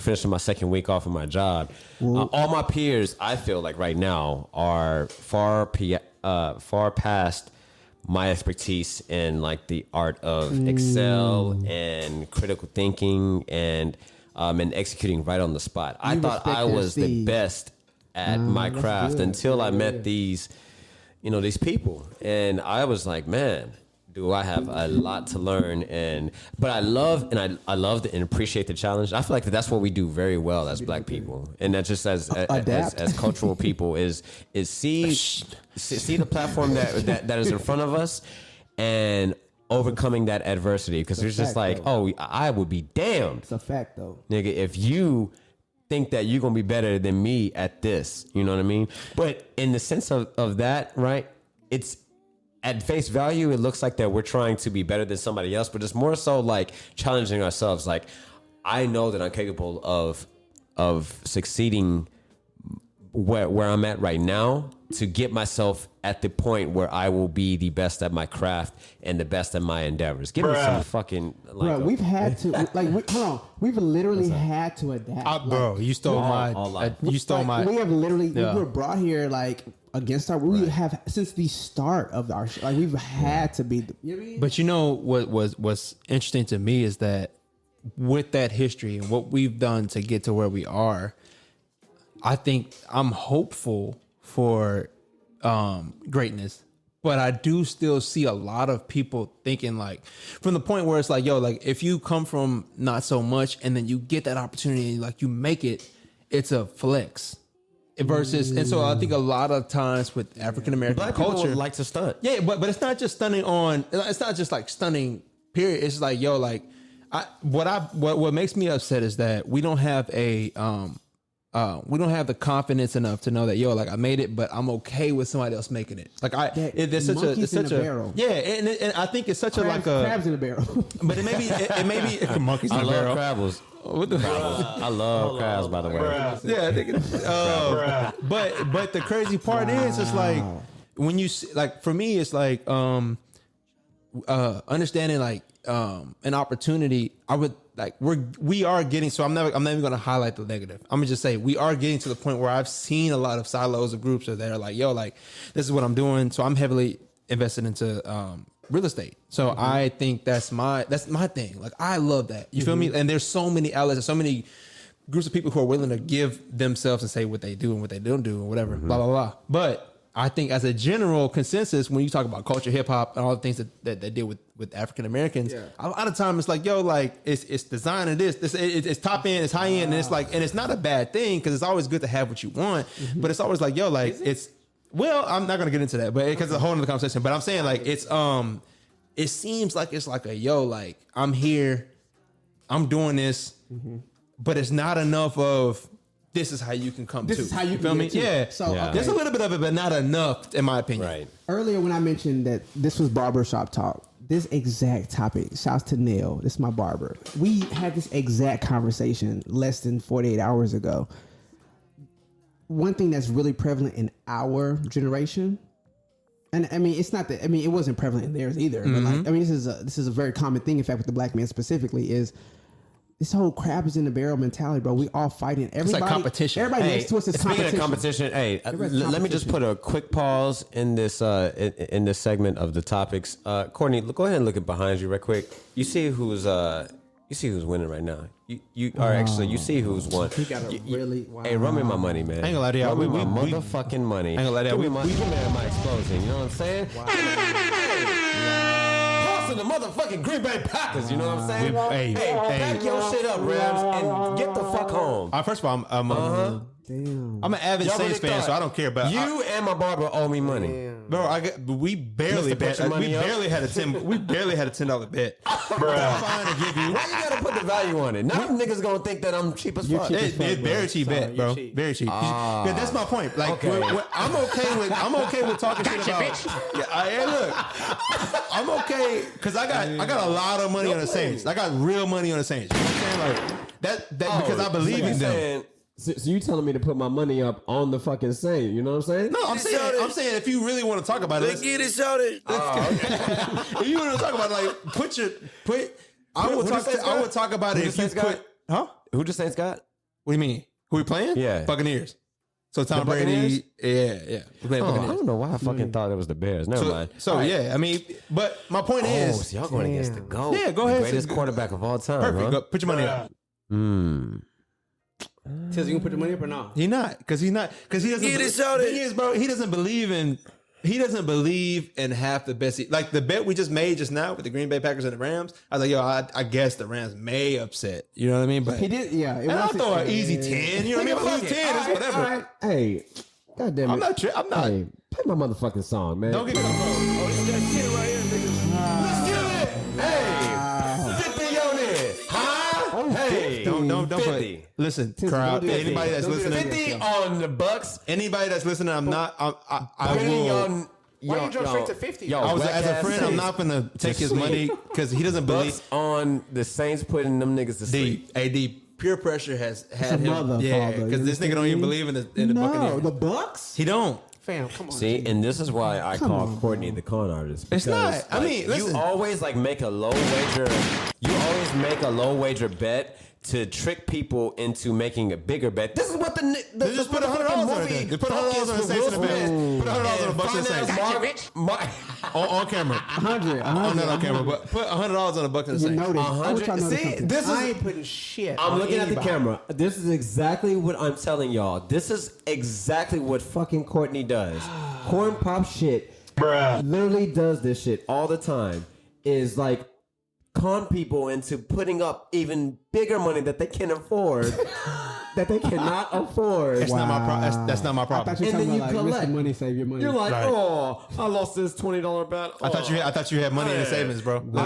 finishing my second week off of my job, all my peers, I feel like right now, are far past my expertise in like the art of Excel and critical thinking and executing right on the spot. I thought I was the best at my craft until I met these people, and I was like, man, do I have a lot to learn. But I love and appreciate the challenge. I feel like that's what we do very well as Black people, and that just as cultural people is see the platform that is in front of us and overcoming that adversity, because it's just like, I would be damned. It's a fact, though, nigga, if you think that you're gonna be better than me at this, you know what I mean? But in the sense of that, right? It's at face value, it looks like that we're trying to be better than somebody else, but it's more so like challenging ourselves. Like, I know that I'm capable of succeeding where I'm at right now, to get myself at the point where I will be the best at my craft and the best at my endeavors. Give me some fucking bro. We've had to hold on. We've literally had to adapt. Bro, you stole my. You stole my. We have literally. We were brought here against our. We have since the start of our. We've had to be. You know what I mean? But what's interesting to me is that with that history and what we've done to get to where we are, I think I'm hopeful for greatness, but I do still see a lot of people thinking like, from the point where it's like, yo, like if you come from not so much and then you get that opportunity and like you make it, it's a flex. Versus, and so I think a lot of times with African American Black culture, people like to stunt. yeah, but it's not just stunning it's not just like stunning. Period. It's like, yo, like what makes me upset is that we don't have we don't have the confidence enough to know that, yo, like I made it, but I'm okay with somebody else making it. Like it's such a barrel. Yeah, and I think it's such crabs in a barrel. But it may be monkeys in a barrel. Crabbles. What the I love crabs, by the way. Yeah, I think but the crazy part is, it's like when you like, for me, it's like understanding like an opportunity. I would like we are getting, so I'm never even going to highlight the negative. I'm gonna just say we are getting to the point where I've seen a lot of silos of groups that are like, yo, like this is what I'm doing. So I'm heavily invested into real estate. So I think that's my thing. Like I love that. You feel me? And there's so many outlets, so many groups of people who are willing to give themselves and say what they do and what they don't do and whatever, blah, blah, blah. But I think as a general consensus, when you talk about culture, hip hop, and all the things that deal with African Americans, a lot of time it's like, yo, like it's design of this, it's top end, it's high end, and it's like, and it's not a bad thing because it's always good to have what you want, but it's always like, yo, like it's, well, I'm not gonna get into that, but because it's a whole other conversation. But I'm saying like it's it seems like it's like a, yo, like I'm here I'm doing this, but it's not enough of this is how you can come This to. is how you feel can me? get to. Yeah. So, Yeah. okay. There's a little bit of it, but not enough, in my opinion. Right. Earlier when I mentioned that this was barbershop talk, this exact topic, shouts to Neil, this is my barber. We had this exact conversation less than 48 hours ago. One thing that's really prevalent in our generation, and I mean, it's not that, I mean, it wasn't prevalent in theirs either, but like, I mean, this is a very common thing, in fact, with the black man specifically, is this whole crab is in the barrel mentality, bro. We all fighting. Everybody, like competition. Everybody next to us is Speaking competition. of competition, hey, Everybody's let me just put a quick pause in this segment of the topics. Courtney, go ahead and look at behind you right quick. You see who's winning right now. You see who's won. He got a really wow. Hey, run me my money, man. I ain't gonna lie to y'all. Run me We- my we- motherfucking money. I ain't gonna lie to y'all. Give me my explosion. You know what I'm saying? Toss in the motherfucking Green Bay Packers. You know what I'm saying? Hey, Pack your shit up, Rams, and get the fuck home. First of all, Damn. I'm an avid Y'all Saints really fan, thought so I don't care. But you and my barber owe me money. bro, we barely Mr. Put your money up. had a $10 bet. Bro, I'm fine to give you. Why you gotta put the value on it? Now them niggas gonna think that I'm cheap as fuck. It's very cheap bet, bro. cheap. Very cheap. Yeah, that's my point. Like, Okay. I'm okay with talking shit about. Yeah, look, I'm okay because I got a lot of money on the Saints. I got real money on the Saints. You know what I'm saying? Like that because I believe in them. So you telling me to put my money up on the fucking Saint? You know what I'm saying? No, I'm saying if you really want to talk about it, Let's get it started. if you want to talk about it, like I would talk about it if you put, huh? Who the Saints got? What do you mean? Who we playing? Yeah. Buccaneers. So Tom The Brady, Buccaneers? yeah. We playing Oh, I Buccaneers. don't know why I fucking thought it was the Bears. Never mind. So yeah, I mean, but my point Oh, is, so y'all going against the GOAT. Yeah, go ahead. The greatest quarterback of all time. perfect. Huh? Go, put your money up. Tiz, you can put the money up or not? He doesn't. Get it started. Thing is, bro, he doesn't believe in half the best. Like the bet we just made just now with the Green Bay Packers and the Rams. I was like, yo, I guess the Rams may upset. You know what I mean? But He did, yeah. and I'll throw an easy 10. You know what I mean? If I lose 10, it's whatever. Hey, goddamn it! I'm not. I'm not. Hey, play my motherfucking song, man. Don't get me wrong. Oh, this is that shit right here, nigga. Let's get it. Hey, 50 on it. Huh? Hey, Don't 50. put. Listen, crowd. don't do that. Anybody that's Don't do that. listening, 50 on the Bucks. anybody that's listening, I'm not. I Putting will. on. Why you jump straight to 50? Yo, I was whack as a ass friend. I'm Saints. not gonna take his sleep. money because he doesn't believe. Bucks on the Saints putting them niggas to sleep. The peer pressure has had him. mother, Yeah, father, because you this nigga don't even believe in the No, Buccaneers. the Bucks? He don't. Fam, come on. See, and this is why I call Courtney the con artist. It's not. because, I mean, listen. you always like make a low wager. You always make a low wager bet to trick people into making a bigger bet. This is what the They just put $100 on it. They put $100 on the Saints in the bet. Put $100 on the Bucks and the Saints on camera. 100. Not on camera, but put $100 on the Bucks and the You Saints. notice. I want y'all to notice See, something. this I is. ain't putting shit. I'm on looking at the anybody. camera. This is exactly what I'm telling y'all. This is exactly what fucking Courtney does. Corn pop shit. Literally does this shit all the time. Is like con people into putting up even bigger money that they can afford. That they cannot afford. That's not my problem. That's not my I problem. thought you were And talking then about you like collect. Mr. Money, save your money. You're like, Right. oh, I lost this $20 bet. I thought you had money in the savings, bro. Go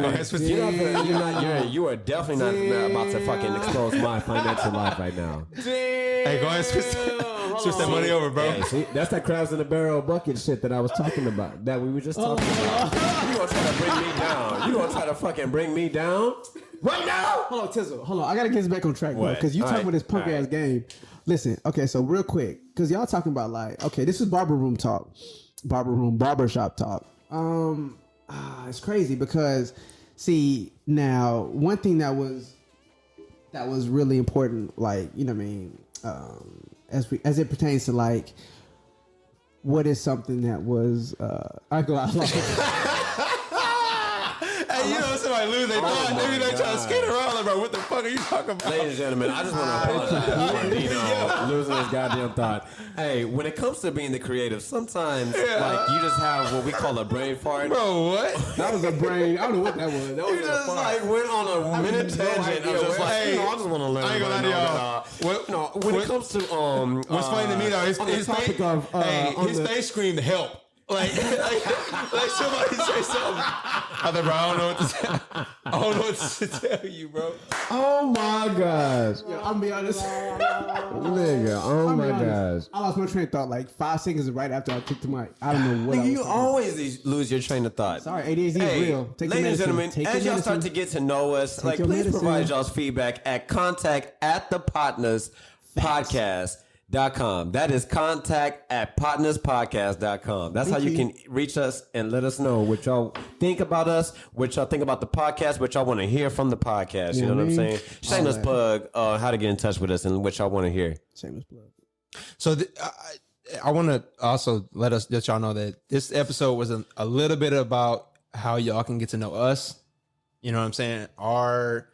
ahead, switch it. You are definitely not about to fucking expose my financial life right now. Hey, go ahead, switch that money over, bro. Hey, see, that's that crabs in a barrel bucket shit that I was talking about. That we were just talking about. You gonna try to bring me down? You gonna try to fucking bring me down right now? Hold on, Tizzle. Hold on. I gotta get this back on track, bro. What? Because you All talking right. about this punk ass game. Listen, okay, so real quick, because y'all talking about like, okay, this is barber room talk, barbershop talk. It's crazy because, see, now one thing that was really important, like, you know what I mean, as it pertains to like, what is something that was I go out like. Hey, you know somebody lose their thought, maybe they try to skate around, like, bro. What the fuck are you talking about? Ladies and gentlemen, I just want to apologize for Dino losing his goddamn thought. Hey, when it comes to being the creative, sometimes like you just have what we call a brain fart. Bro, what? That was a brain. I don't know what that was. That was You just like went on a minute tangent. I was just like, Hey, you know, I just want to learn. I ain't gonna lie to y'all. What- when what- it comes to What's funny to me though, his topic face, of, hey, on his the- face screamed help. Like somebody say something. I thought, bro, I don't know what to tell. I don't know what to tell you, bro. Oh my gosh. Yo, I'm be honest. Nigga, oh my gosh. I lost my train of thought like 5 seconds right after I took the mic. I don't know what I was You talking always lose your train of thought. Sorry, ADHD is Hey, real. Take your ladies and medicine. gentlemen, Take as your y'all start to medicine. get to know us, like your please medicine. provide y'all's feedback at contact@potnaspodcast.com. That is contact@potnaspodcast.com. That's how you can reach us and let us know what y'all think about us, what y'all think about the podcast, what y'all want to hear from the podcast. You know what I'm saying? Shameless plug how to get in touch with us and what y'all want to hear. Shameless plug. So I want to also let y'all know that this episode was a little bit about how y'all can get to know us. You know what I'm saying? Our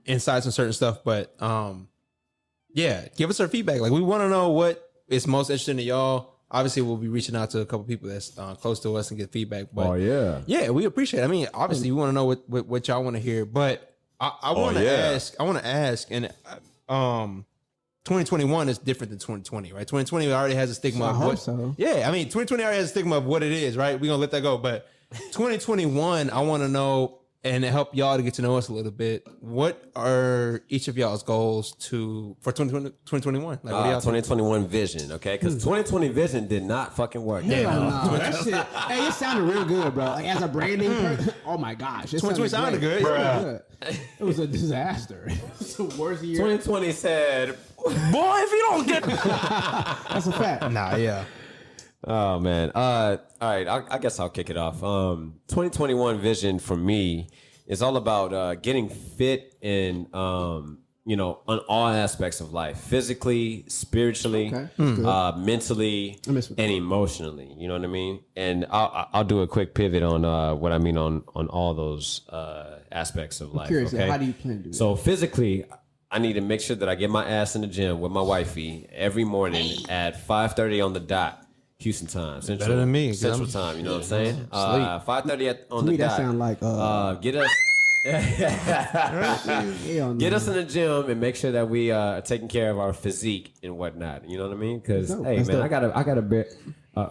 insights on certain stuff, but yeah, give us our feedback. Like we want to know what is most interesting to y'all. Obviously, we'll be reaching out to a couple people that's close to us and get feedback. But yeah, we appreciate it. I mean, obviously, we want to know what y'all want to hear. But I want to ask. I want to ask, and 2021 is different than 2020, right? 2020 already has a stigma of what. So. Yeah, I mean, 2020 already has a stigma of what it is, right? We're gonna let that go. But 2021, I want to know. And to help y'all to get to know us a little bit, what are each of y'all's goals for 2021? Like, what are y'all 2021 vision, okay? Because 2020 vision did not fucking work. No, that shit. Hey, it sounded real good, bro. Like as a branding person, oh my gosh, 2020 sounded great. good. It was a disaster. It's the worst year. 2020 said, Boy, if you don't get That's a fact. Nah, yeah. oh, man. All right, I guess I'll kick it off. 2021 vision for me is all about getting fit in, on all aspects of life. Physically, spiritually, mentally, and emotionally. You know what I mean? And I'll do a quick pivot on what I mean on all those aspects of life. Curious, okay? how do you plan to do So physically, I need to make sure that I get my ass in the gym with my wifey every morning at 5:30 on the dot. Houston time, Central, Better than me, Central time. You know what I'm saying? 5:30 on the me, that dot. sound like, get us. Get us in the gym and make sure that we are taking care of our physique and whatnot. You know what I mean? Because hey, That's man, dope. I got to bear.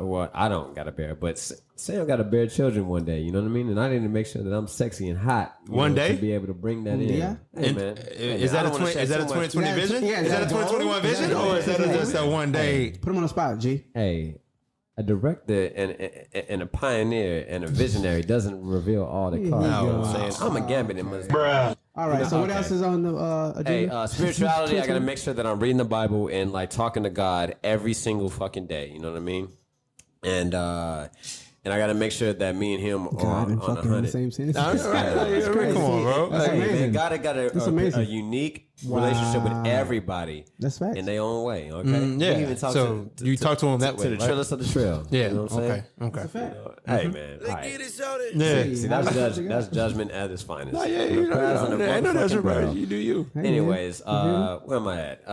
Well, I don't got to bear, but Sam got to bear children one day. You know what I mean? And I need to make sure that I'm sexy and hot One day? to be able to bring that in. Yeah. Hey, man. Is that a 2020 vision? Yeah, Is that a 2021 vision, or is that just a one day? Put him on the spot, G. Hey, a director and a pioneer and a visionary doesn't reveal all the cards. You know what I'm saying? I'm a gambit in my All right. So what else is on the agenda? Hey, spirituality, I got to make sure that I'm reading the Bible and like talking to God every single fucking day. You know what I mean? And I got to make sure that me and him are God and on fucking in the 100. same sentence. That's right. Come on, bro. That's Hey, amazing. man, God got a unique relationship with everybody. That's facts. In their own way, okay? Yeah. We even talk So you talk to him that way, to the right? trillest of the trail. Yeah. You know what I'm saying? Okay. Hey, man. All right. get it started. Yeah. See, that's judgment at its finest. Yeah, you know, I know that's Motherfucking right. barrel. You do you. Anyways, where am I at?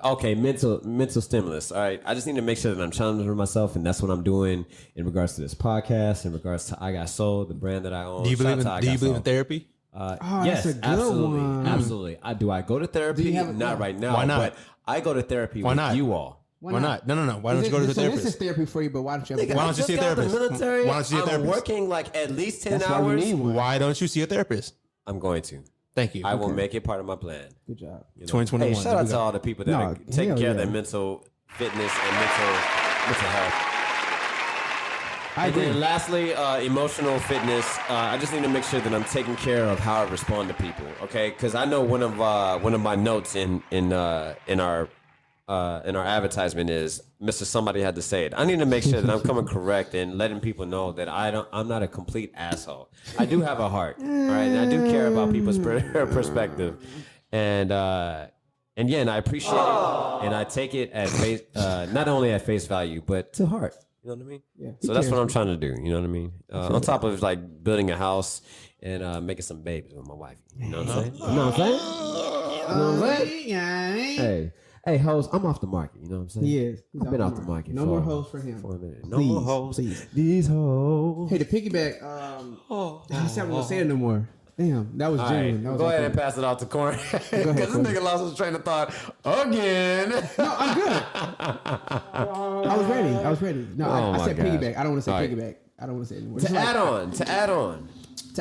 Okay, mental stimulus. All right, I just need to make sure that I'm challenging myself, and that's what I'm doing in regards to this podcast, in regards to I Got Soul, the brand that I own. Do you believe Shout out to I in Got Soul. therapy? Yes, that's a good absolutely, one. absolutely. Do I go to therapy? Not right now. Why not? But I go to therapy Why with not? you all. Why not? No. Why don't you go to the So this is therapist? therapy for you, but why don't you? Nigga, Why I don't you just see a got out the therapist? military. Why don't you see a I'm therapist? working like at least 10 That's why we hours. need one. Why don't you see a therapist? I'm going to. Thank you. I will make it part of my plan. Good job. You know? 2021. Hey, shout out to all the people that are taking hell care of yeah. their mental fitness and mental health. I And agree. then lastly, emotional fitness. I just need to make sure that I'm taking care of how I respond to people. Okay, because I know one of my notes in our advertisement is Mr. Somebody had to say it. I need to make sure that I'm coming correct and letting people know that I'm not a complete asshole. I do have a heart, all right, and I do care about people's perspective, and yeah, and I appreciate it, and I take it at face, not only at face value, but to heart. You know what I mean? Yeah. So that's what I'm trying to do. You know what I mean? On top of like building a house and making some babies with my wife. You know what I'm saying? You know what I'm saying? Hey, hoes, I'm off the market. You know what I'm saying? He is. He's I've been off the market. No more hoes for him. For a minute. No Please, more hoes. please. These hoes. Hey, to piggyback. I said I'm gonna say it no more. Damn, that was All genuine. right, That was go ahead okay. and pass it off to Corn. Because this Corey. nigga lost his train of thought again. No, I'm good. I was ready. I was ready. No, I said piggyback. I don't want to say piggyback. I don't want to say it anymore. To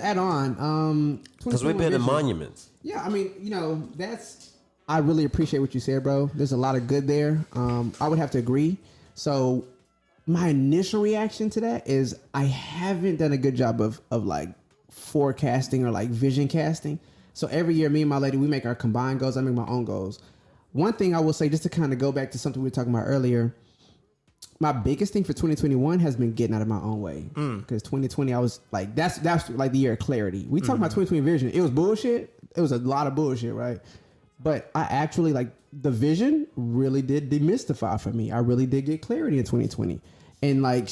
add on. Because we've been in monuments. Yeah, I mean, I really appreciate what you said, bro. There's a lot of good there. I would have to agree. So my initial reaction to that is I haven't done a good job of like forecasting or like vision casting. So every year, me and my lady, we make our combined goals. I make my own goals. One thing I will say, just to kind of go back to something we were talking about earlier, my biggest thing for 2021 has been getting out of my own way. Because 2020, I was like, that's like the year of clarity. We talking about 2020 vision. It was bullshit. It was a lot of bullshit, right? But I actually, like, the vision really did demystify for me. I really did get clarity in 2020. And like,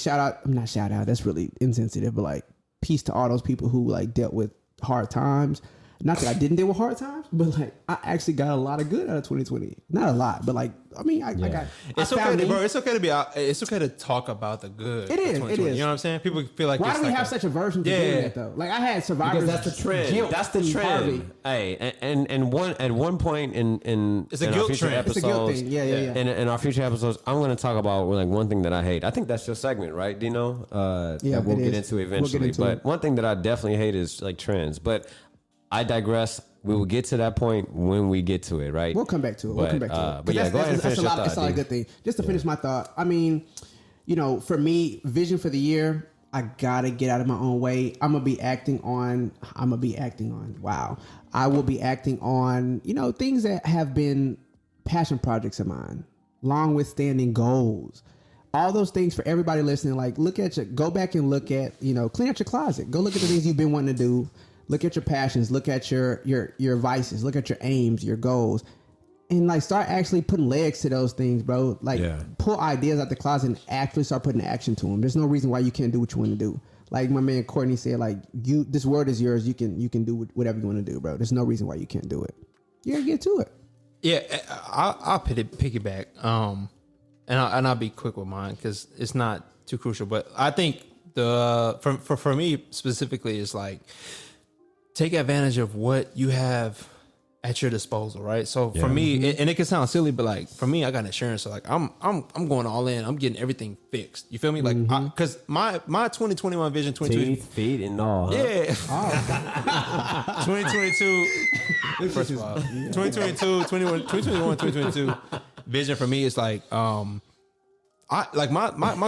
not shout out, that's really insensitive, but like, peace to all those people who like dealt with hard times. Not that I didn't deal with hard times, but like I actually got a lot of good out of 2020. Not a lot, but like I mean, I got. It's okay, bro. It's okay to be out. It's okay to talk about the good. It is. It is. You know what I'm saying? People feel like why do we have such aversion to doing that though? Like I had survivors. Because that's the trend. That's the trend. Hey, and at one point in it's a guilt trend. It's a guilt thing. Yeah. In our future episodes, I'm going to talk about like one thing that I hate. I think that's your segment, right, Dino? Yeah, we'll get into eventually. But one thing that I definitely hate is like trends. But I digress. We will get to that point when we get to it, right? We'll come back to it. But yeah, go ahead and finish your thought. It's not a good thing. Just to finish my thought, I mean, for me, vision for the year, I gotta get out of my own way. I will be acting on, things that have been passion projects of mine, long withstanding goals. All those things for everybody listening, like go back and look at, clean out your closet. Go look at the things you've been wanting to do. Look at your passions, look at your vices, look at your aims, your goals, and like start actually putting legs to those things, bro. Like pull ideas out the closet and actually start putting action to them. There's no reason why you can't do what you want to do. Like my man Courtney said, like this world is yours. You can do whatever you want to do, bro. There's no reason why you can't do it. You gotta get to it. Yeah, I'll piggyback. And I'll be quick with mine because it's not too crucial. But I think for me specifically is like, take advantage of what you have at your disposal, right? So for me, and it can sound silly, but like for me, I got insurance, so like I'm going all in. I'm getting everything fixed. You feel me? Like because my 2021 vision, 2020 feet and all. Yeah. 2022. First of all, 2022, 2021, 2022 vision for me is like my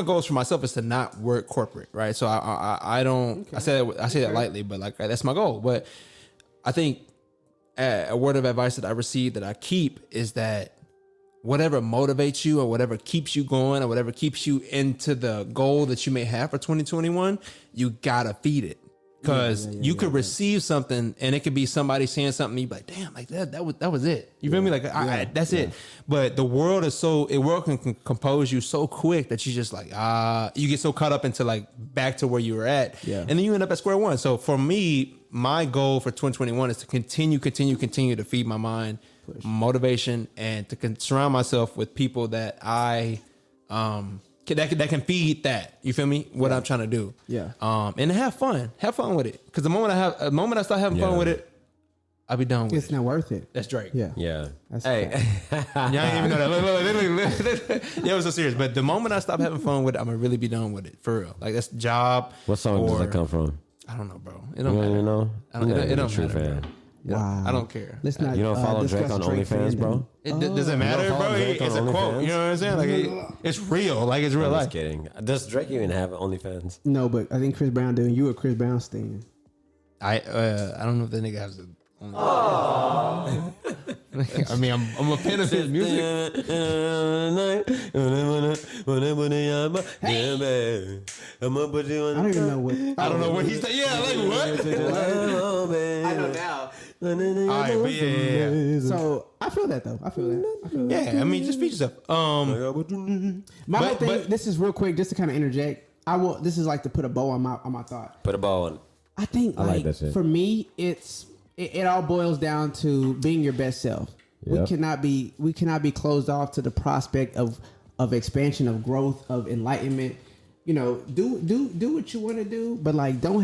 goals for myself is to not work corporate, right? So I don't. Okay. I say that lightly, but like that's my goal. But I think a word of advice that I received that I keep is that whatever motivates you or whatever keeps you going or whatever keeps you into the goal that you may have for 2021, you gotta feed it. Because you could receive something and it could be somebody saying something and you be like, damn, like that was it. You feel me? Like that's it. But the world is world can compose you so quick that you just like, you get so caught up into like back to where you were at. Yeah. And then you end up at square one. So for me, my goal for 2021 is to continue to feed my mind, motivation, and to surround myself with people that I that can feed that. You feel me? What I'm trying to do. Yeah. And have fun with it. Because the moment I start having fun with it, I'll be done with it. It's not worth it. That's Drake. Yeah. Yeah. Hey. Y'all ain't even know that. Yeah, it was so serious. But the moment I stop having fun with it, I'm gonna really be done with it. For real. Like that's job. What song does that come from? I don't know, bro. It don't matter. You know? It don't true matter. fan. Wow. I don't care. Let's not, you don't follow Drake on OnlyFans, bro? Does it matter, bro? It's a quote. You know what I'm saying? Like it's real. Like it's real life. Just kidding. Does Drake even have OnlyFans? No, but I think Chris Brown do. You a Chris Brown stan? I don't know if that nigga has an OnlyFans. I mean, I'm a fan of his music. I don't even know what. I don't know what he's. Yeah, like what? I know now. All right, but yeah. So I feel that though. I feel that. Yeah, I mean, just feed yourself. My whole thing. This is real quick, just to kind of interject. This is like to put a bow on my thought. Put a bow on. I think like for me, it all boils down to being your best self. Yep. We cannot be closed off to the prospect of expansion, of growth, of enlightenment. You know, do what you want to do, but like don't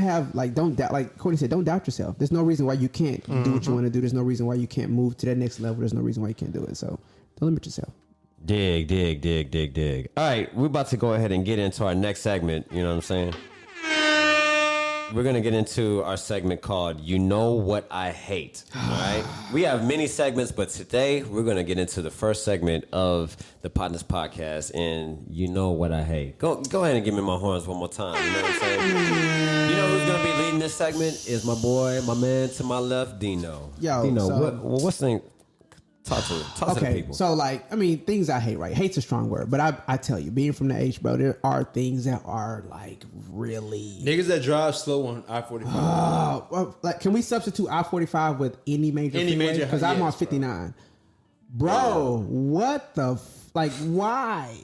doubt. Like Courtney said, don't doubt yourself. There's no reason why you can't do what you want to do. There's no reason why you can't move to that next level. There's no reason why you can't do it. So don't limit yourself. Dig. All right, we're about to go ahead and get into our next segment. You know what I'm saying? We're going to get into our segment called You Know What I Hate. All right? We have many segments, but today we're going to get into the first segment of the Potnas podcast, and You Know What I Hate. Go ahead and give me my horns one more time. You know what I'm saying? You know who's going to be leading this segment is my boy, my man to my left, Dino. Dino, what's the thing? Talk to the people. So like, I mean, things I hate, right? Hate's a strong word, but I tell you, being from the H, bro, there are things that are like really niggas that drive slow on I-45. Well, like, can we substitute I-45 with any major? Because I'm on 59. Bro, what the like? Why?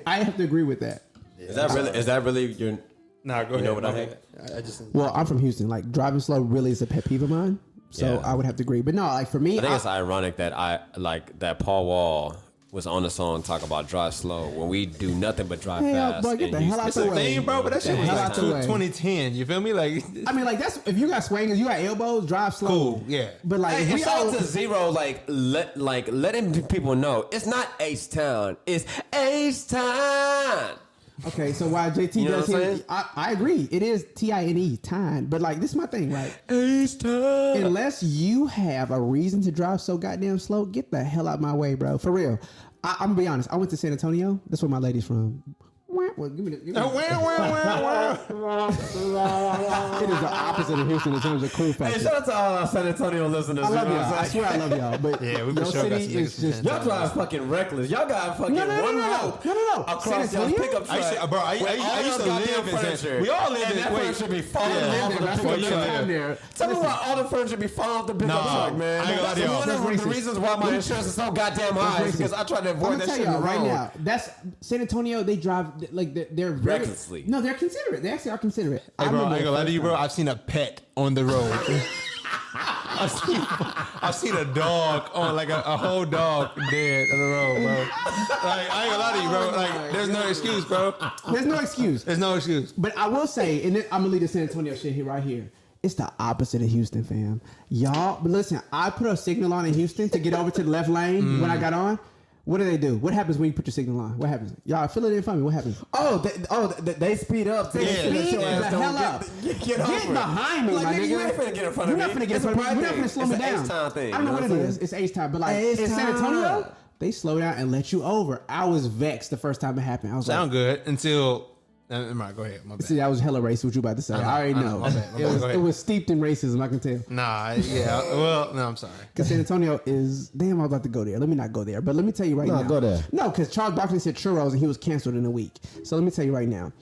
I have to agree with that. Yeah. Is that really your? Nah, go ahead. You know what I hate? Well, I'm from Houston. Like, driving slow really is a pet peeve of mine. So I would have to agree. But no, like for me, I think it's ironic that that Paul Wall was on the song talk about drive slow when we do nothing but drive fast. Bro, get the hell out the way. Thing, bro, but that shit was like 2010. You feel me? Like, I mean, like that's if you got swingers, you got elbows, drive slow. Cool, yeah. But like, if we all to zero, letting people know it's not H-Town, it's H-Town. Okay, so while JT does his, I agree. It is T-I-N-E, time. But like, this is my thing, right? H-Town. Unless you have a reason to drive so goddamn slow, get the hell out my way, bro. For real. I'm gonna be honest. I went to San Antonio. That's where my lady's from. Well, give me the, It is the opposite of Houston in terms of cool factor. Hey, shout out to all our San Antonio listeners. I love y'all. I swear I love y'all. But yeah, we your sure city is just y'all drive fucking reckless. Y'all got fucking one road across y'all's pickup truck. I used to live in San. We all live in that furniture be falling off the pickup truck. Tell me why all the furniture be falling off the pickup truck, man. That's one of the reasons why my insurance is so goddamn high is because I try to avoid that shit right now. That's San Antonio. They drive like they're recklessly. No, they're considerate. They actually are considerate. Hey, bro, I ain't gonna lie to you, bro. I've seen a pet on the road. I've seen a dog on like a whole dog dead on the road, bro. Like, I ain't gonna lie to you, bro. Like, there's no excuse, bro. There's no excuse. There's no excuse. But I will say, and I'm gonna leave the San Antonio shit here right here. It's the opposite of Houston, fam. Y'all, but listen, I put a signal on in Houston to get over to the left lane when I got on. What do? What happens when you put your signal on? What happens? Y'all fill it in for me. What happens? They speed up. They speed the hell up. Get behind me, my nigga. You ain't finna get in front of me. You're not finna get in front of me. You're not finna slow me down. It's an H-Time thing. I don't know what it is. It's H-Time. But like in San Antonio, they slow down and let you over. I was vexed the first time it happened. I was Sound good until... Go ahead. My bad. See, I was hella racist. What you about to say? I already know. My bad. It was steeped in racism. I can tell. Nah, yeah. Well, no, I'm sorry. Because San Antonio is damn. I'm about to go there. Let me not go there. But let me tell you right now. No, go there. No, because Charles Barkley said churros and he was canceled in a week. So let me tell you right now.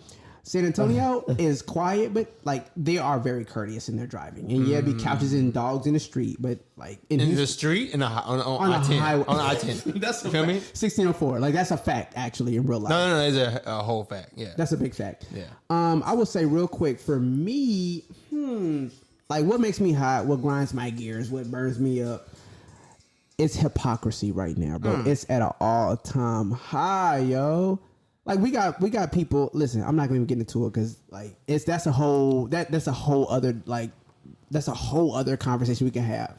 San Antonio is quiet, but like they are very courteous in their driving. And yeah, be couches and dogs in the street, but like in the street on I-10 highway. On I-10. That's a feel me? 1604. Like that's a fact actually in real life. No, it's a whole fact. Yeah, that's a big fact. Yeah. I will say real quick for me, like what makes me hot, what grinds my gears, what burns me up. It's hypocrisy right now, bro. It's at an all-time high, yo. Like we got people. Listen, I'm not gonna even get into it because like that's a whole other conversation we can have.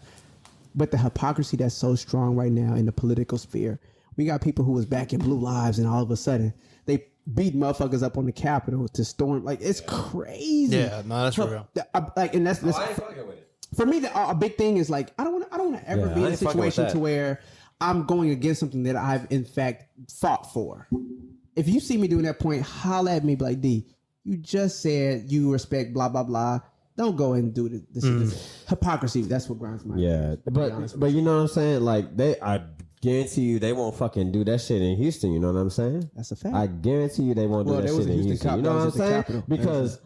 But the hypocrisy that's so strong right now in the political sphere, we got people who was back in Blue Lives and all of a sudden they beat motherfuckers up on the Capitol to storm. Like it's crazy. Yeah, no, that's real. Like, and that's I ain't fucking with it. For me. A big thing is like I don't want to ever be in a situation to where I'm going against something that I've in fact fought for. If you see me doing that point, holla at me, be like, D, you just said you respect blah, blah, blah. Don't go and do this. Hypocrisy, that's what grinds my gears. But you know what I'm saying? Like, I guarantee you they won't fucking do that shit in Houston. You know what I'm saying? That's a fact. I guarantee you they won't do that shit in Houston. You know what I'm saying? Because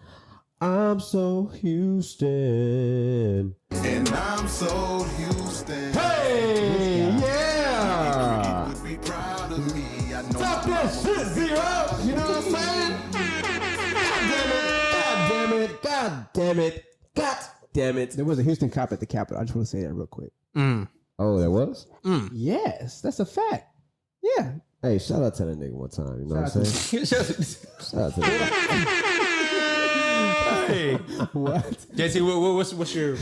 I'm so Houston. And I'm so Houston. Hey, yeah. You would be proud of me. I know. Stop that shit, Zero. You know what I'm saying? God damn it. There was a Houston cop at the Capitol. I just want to say that real quick. Oh, there was? Yes, that's a fact. Yeah. Hey, shout out to that nigga one time. You know what I'm saying? Shout out to that. Hey, What? JT, what's your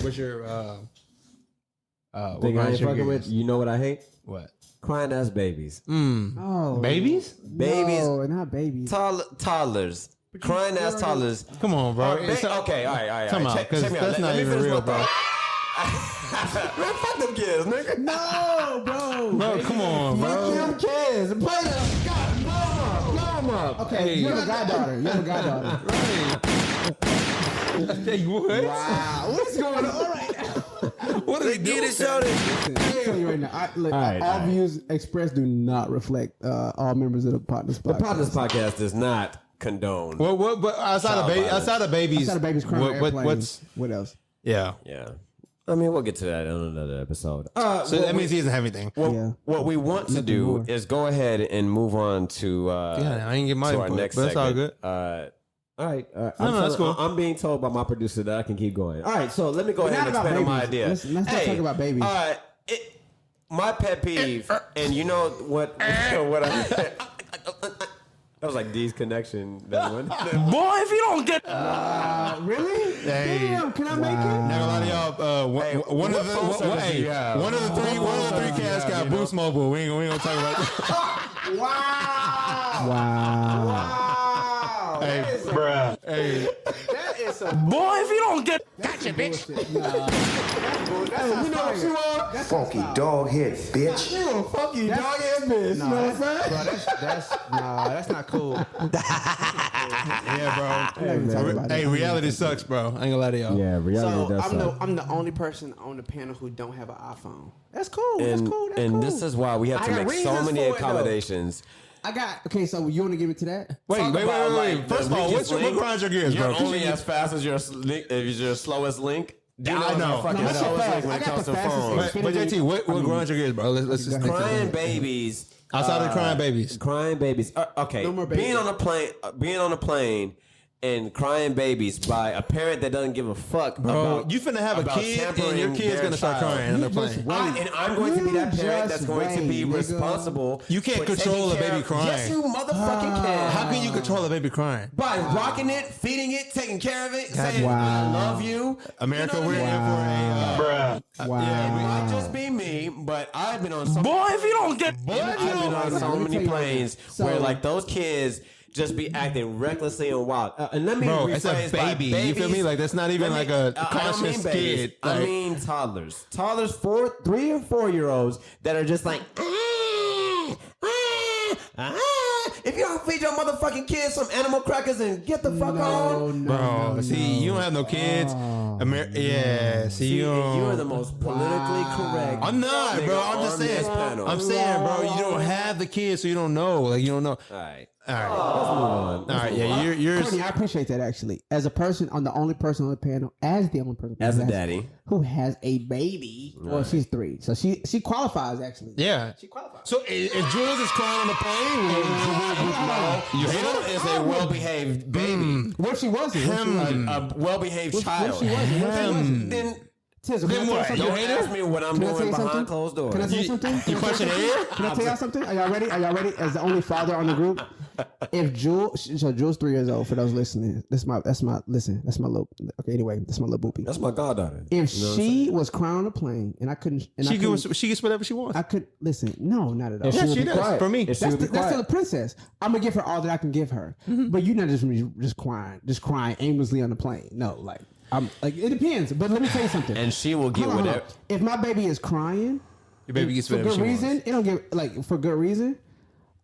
Thing I ain't fucking with. You know what I hate? What? Crying ass babies. Oh, Babies? Babies. No, not babies. Toddlers. Crying ass toddlers. Come on, bro. Okay, all right. Come on, Check because me out. that's not Let me even finish real, my bro. thought. Man, fuck them kids, nigga. No, bro. Bro, come on, Fuck bro. them kids. Play them. God, blow them up. Okay, you have a goddaughter. You have a goddaughter. What? Wow, what's going on? All right. What are we doing? Listen, I'm telling you right now. All views expressed do not reflect all members of the Potnas The podcast. Potnas podcast does not condone. What? But outside of babies, Outside of babies crying on airplanes, what else? Yeah. Yeah. I mean, we'll get to that on another episode. So that means he doesn't have anything. What we want to do is go ahead and move on to I ain't get my to our input, next but that's all segment. good. All right. No, that's cool. I'm being told by my producer that I can keep going. All right, so let me go ahead and not about expand on my babies. idea. Let's not talk about babies. All right. My pet peeve, and you know what? What I that was like D's connection. That one. Boy, if you don't get Really? Hey. Damn, can I make it? Now a lot of y'all, one of the three cats got Boost Mobile. We ain't gonna talk about that. Wow. Hey, bruh. Hey, That is a boy, if you don't get gotcha, bitch. That's you know what you are? That's Funky dog head, bitch. You a funky dog ass bitch. You know what I'm saying? Bro, that's not cool. yeah, bro. Hey, reality sucks, bro. I ain't gonna lie to y'all. Yeah, reality So does suck. I'm the only person on the panel who don't have an iPhone. That's cool. And, that's cool. That's and cool. this is why we have to I got make so reasons many for it, though. accommodations. I got okay. So you want to give it to that? Wait. Like, First of all, what grinds your gears, You're bro? only as fast as your slowest link. I know. Fucking No, slowest link when I it got comes the to fastest phones. But JT, what grinds your gears, bro? Let's just Crying babies. outside of crying babies. Crying babies. Okay. No more babies. Being on a plane and crying babies by a parent that doesn't give a fuck Bro, about you finna have a about kid and tampering your kid's their gonna start child. crying on the plane. And I'm going to be that parent that's going to be wait, nigga. responsible. You can't for control taking a care baby of- crying. Yes, you motherfucking can. How can you control a baby crying? By rocking it, feeding it, taking care of it, saying wow. I love you. America, You know what we're I mean? in for a Wow. It might just be me, but I've been on so boy, if you don't get I've been on so Let me tell many you planes something. where So- like those kids just be acting recklessly and wild. And let me Bro, it's a rephrase by baby. You feel me? Like, that's not even Let like a I don't conscious mean babies. kid. I Like- mean toddlers. 3 or 4 year olds that are just like. If you don't feed your motherfucking kids some animal crackers and get the fuck on. Bro, see, you don't have no kids. Yeah, see, you don't. You are the most politically correct. I'm not, bro. I'm just on this saying. panel. I'm saying, bro, you don't have the kids, so you don't know. Like, you don't know. All right. All right. Let's move on. All right, yeah, you're. Courtney, I appreciate that actually. As a person, I'm the only person on the panel, as the only person As a who has- daddy. who has a baby. Well, she's 3, so she qualifies actually. Yeah. She qualifies. So if Jules is crying on the plane, You hate is a well-behaved baby. What she wasn't. What she wasn't. A well-behaved child. What she wasn't. What she wasn't. Then Tizzle, can I tell you what? something? don't ask me what I'm Can I tell doing you something? behind closed doors. Can I tell you something? you question air? Can I tell y'all something? Are y'all ready? Are y'all ready? As the only father on the group, if Jules, so Jules 3 years old. For those listening, that's my little. Okay, anyway, that's my little boopy. That's my goddaughter. If she was crying on a plane and I couldn't, and She gets whatever she wants. I could listen. No, not at all. Yeah, she does. For me, That's still a princess. I'm gonna give her all that I can give her. But you're not just crying aimlessly on the plane. No, like I'm like it depends. But let me tell you something. And she will get Hold on, hold whatever. on. If my baby is crying, your baby gets for whatever good she reason, wants. it don't get like for good reason.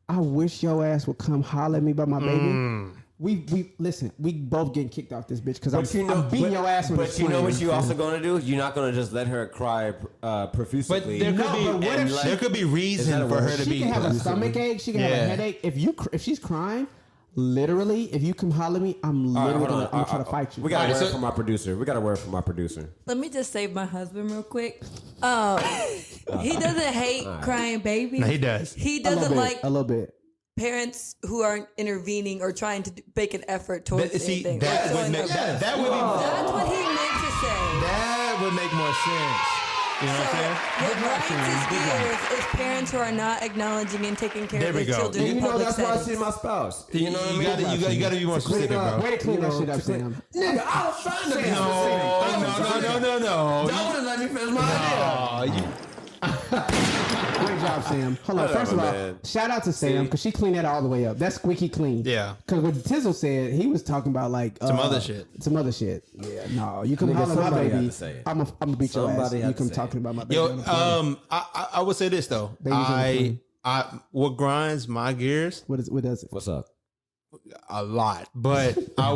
I wish your ass would come holler at me about my baby. We listen. We both getting kicked off this bitch because I'm beating your ass on But this you know plane. what you also gonna do? You're not gonna just let her cry profusely. But there could be but what if there could be reason for her to She be. can have a stomach ache. She can have a headache. If she's crying, literally, if you come holler at me, I'm literally gonna try to fight you. We got a All right, word so- from our producer. We got a word from our producer. Let me just save my husband real quick. He doesn't hate crying babies. No, he does. He a little doesn't bit, like a little bit. parents who aren't intervening or trying to make an effort towards See, anything. that Or would showing make them- that would be That's what he meant to say. that would make more sense. You know what I'm saying? What grinds his gears is parents who are not acknowledging and taking care There of we their go. children And in you know public that's why I see settings. my spouse. You know what I mean? You got to be more specific, bro. Way to clean that shit up, Sam. Nigga, I was trying to be No, specific. no. Y'all wouldn't let me finish my idea. Great job, job, Sam. Hold on. First of all, shout out to Sam because she cleaned that all the way up. That's squeaky clean. Yeah. Because what Tizzle said, he was talking about like some other shit. Some other shit. Yeah. No, you come holler at my baby. I'm gonna beat your ass. You come talking about my baby. Yo, I would say this though. What grinds my gears? What does it? What's up? A lot, but what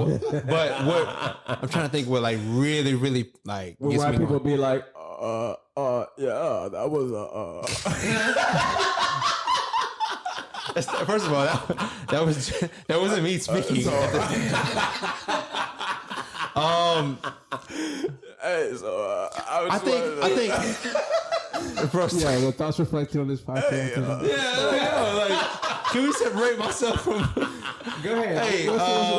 I'm trying to think what like really like when gets white me people going. be like, yeah, that was First of all, that wasn't me speaking. I think Bro, yeah, the thoughts reflected on this podcast. like, can we separate myself from? Go ahead. Hey, what I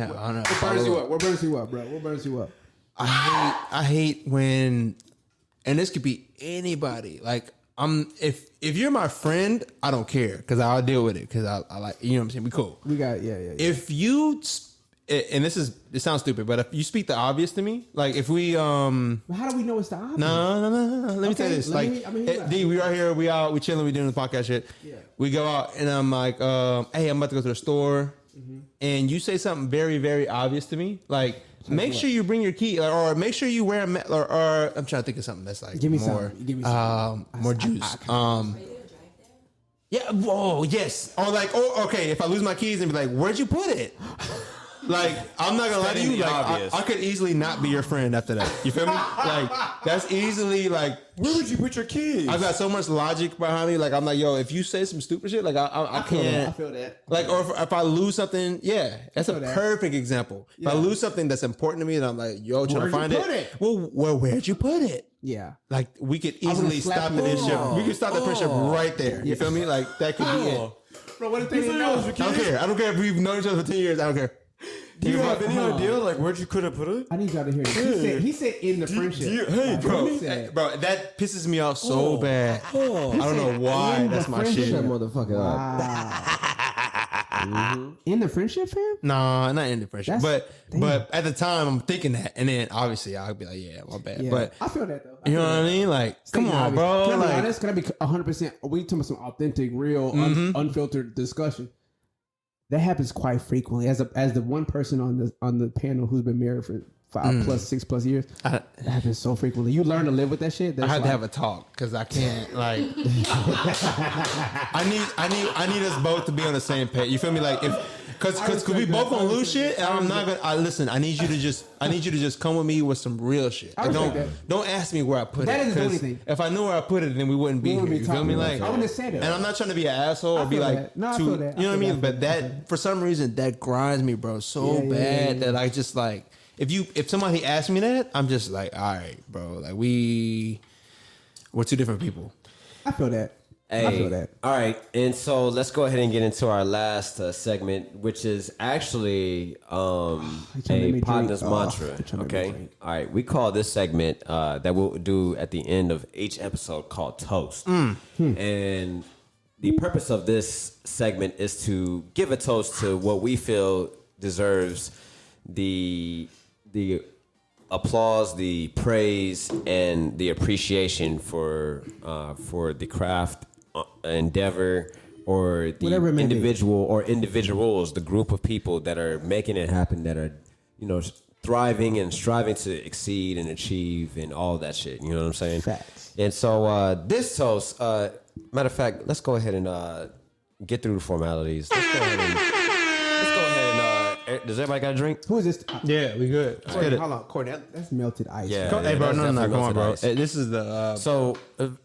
don't know. burns you up? What burns you up, bro? What burns you up? I hate when, and this could be anybody. Like if you're my friend, I don't care because I'll deal with it because I like, you know what I'm saying. We cool. We got yeah. If you, and it sounds stupid, but if you speak the obvious to me, like if we How do we know it's the obvious? No. Let me tell you this. D, we right here, we out, we chilling, we doing the podcast shit. Yeah. We go out and I'm like, hey, I'm about to go to the store, and you say something very, very obvious to me, like. Make sure you bring your key, or make sure you wear a or I'm trying to think of something that's like Give me more, some. more juice. Yeah. Whoa. Yes. Or like, okay. If I lose my keys and be like, where'd you put it? Like, I'm not gonna lie to you. Like, I could easily not be your friend after that. You feel me? Like, that's easily like. where would you put your keys? I've got so much logic behind me. Like, I'm like, yo, if you say some stupid shit, like, I can't. I feel that. Like, or if I lose something, yeah, that's a perfect example. If I lose something that's important to me, and I'm like, yo, trying to find it. Well, where'd you put it? Yeah. Like, we could easily stop the friendship. We could stop the friendship right there. You feel me? Like, that could be it. Bro, what if they didn't know? I don't care. I don't care if we've known each other for 10 years. I don't care. Do you have any idea, like, where'd you could have put it? I need y'all to hear this. He said in the friendship. Bro, that pisses me off so bad. I don't know why. That's my shit. That motherfucker In the friendship, fam? No, not in the friendship. But at the time, I'm thinking that. And then, obviously, I'll be like, yeah, my bad. Yeah. But I feel that, though. You know what I mean? Like, come on, bro. Can I be Like, honest? Can I be 100%? We talking about some authentic, real, unfiltered discussion. That happens quite frequently. As the one person on the panel who's been married for 6+ years, that happens so frequently. You learn to live with that shit. I had to have a talk because I can't like. I need us both to be on the same page. You feel me? Like because we both gonna lose shit, and I'm not gonna. Listen, I need you to just come with me with some real shit. Like, don't ask me where I put it. That doesn't do anything. If I knew where I put it, then we wouldn't be here. You feel me? Like, I wouldn't say that. And I'm not trying to be an asshole or be like, I feel that. You know what I mean? But that for some reason that grinds me, bro, so bad that I just like. If somebody asks me that, I'm just like, all right, bro. Like we're two different people. I feel that. Hey, I feel that. All right, and so let's go ahead and get into our last segment, which is actually a Potnas mantra. Okay, all right. We call this segment that we'll do at the end of each episode called Toast, and the purpose of this segment is to give a toast to what we feel deserves the applause, the praise, and the appreciation for the craft endeavor or the individual or individuals, the group of people that are making it happen, that are, you know, thriving and striving to exceed and achieve and all that shit. You know what I'm saying? Facts. And so this toast, matter of fact, let's go ahead and get through the formalities. Let's go ahead and does everybody got a drink? Who is this? Yeah, we good. Let's get it. Hold on, Courtney. That's melted ice. Yeah. Hey, bro, no, come on, bro. Ice. This is the. So,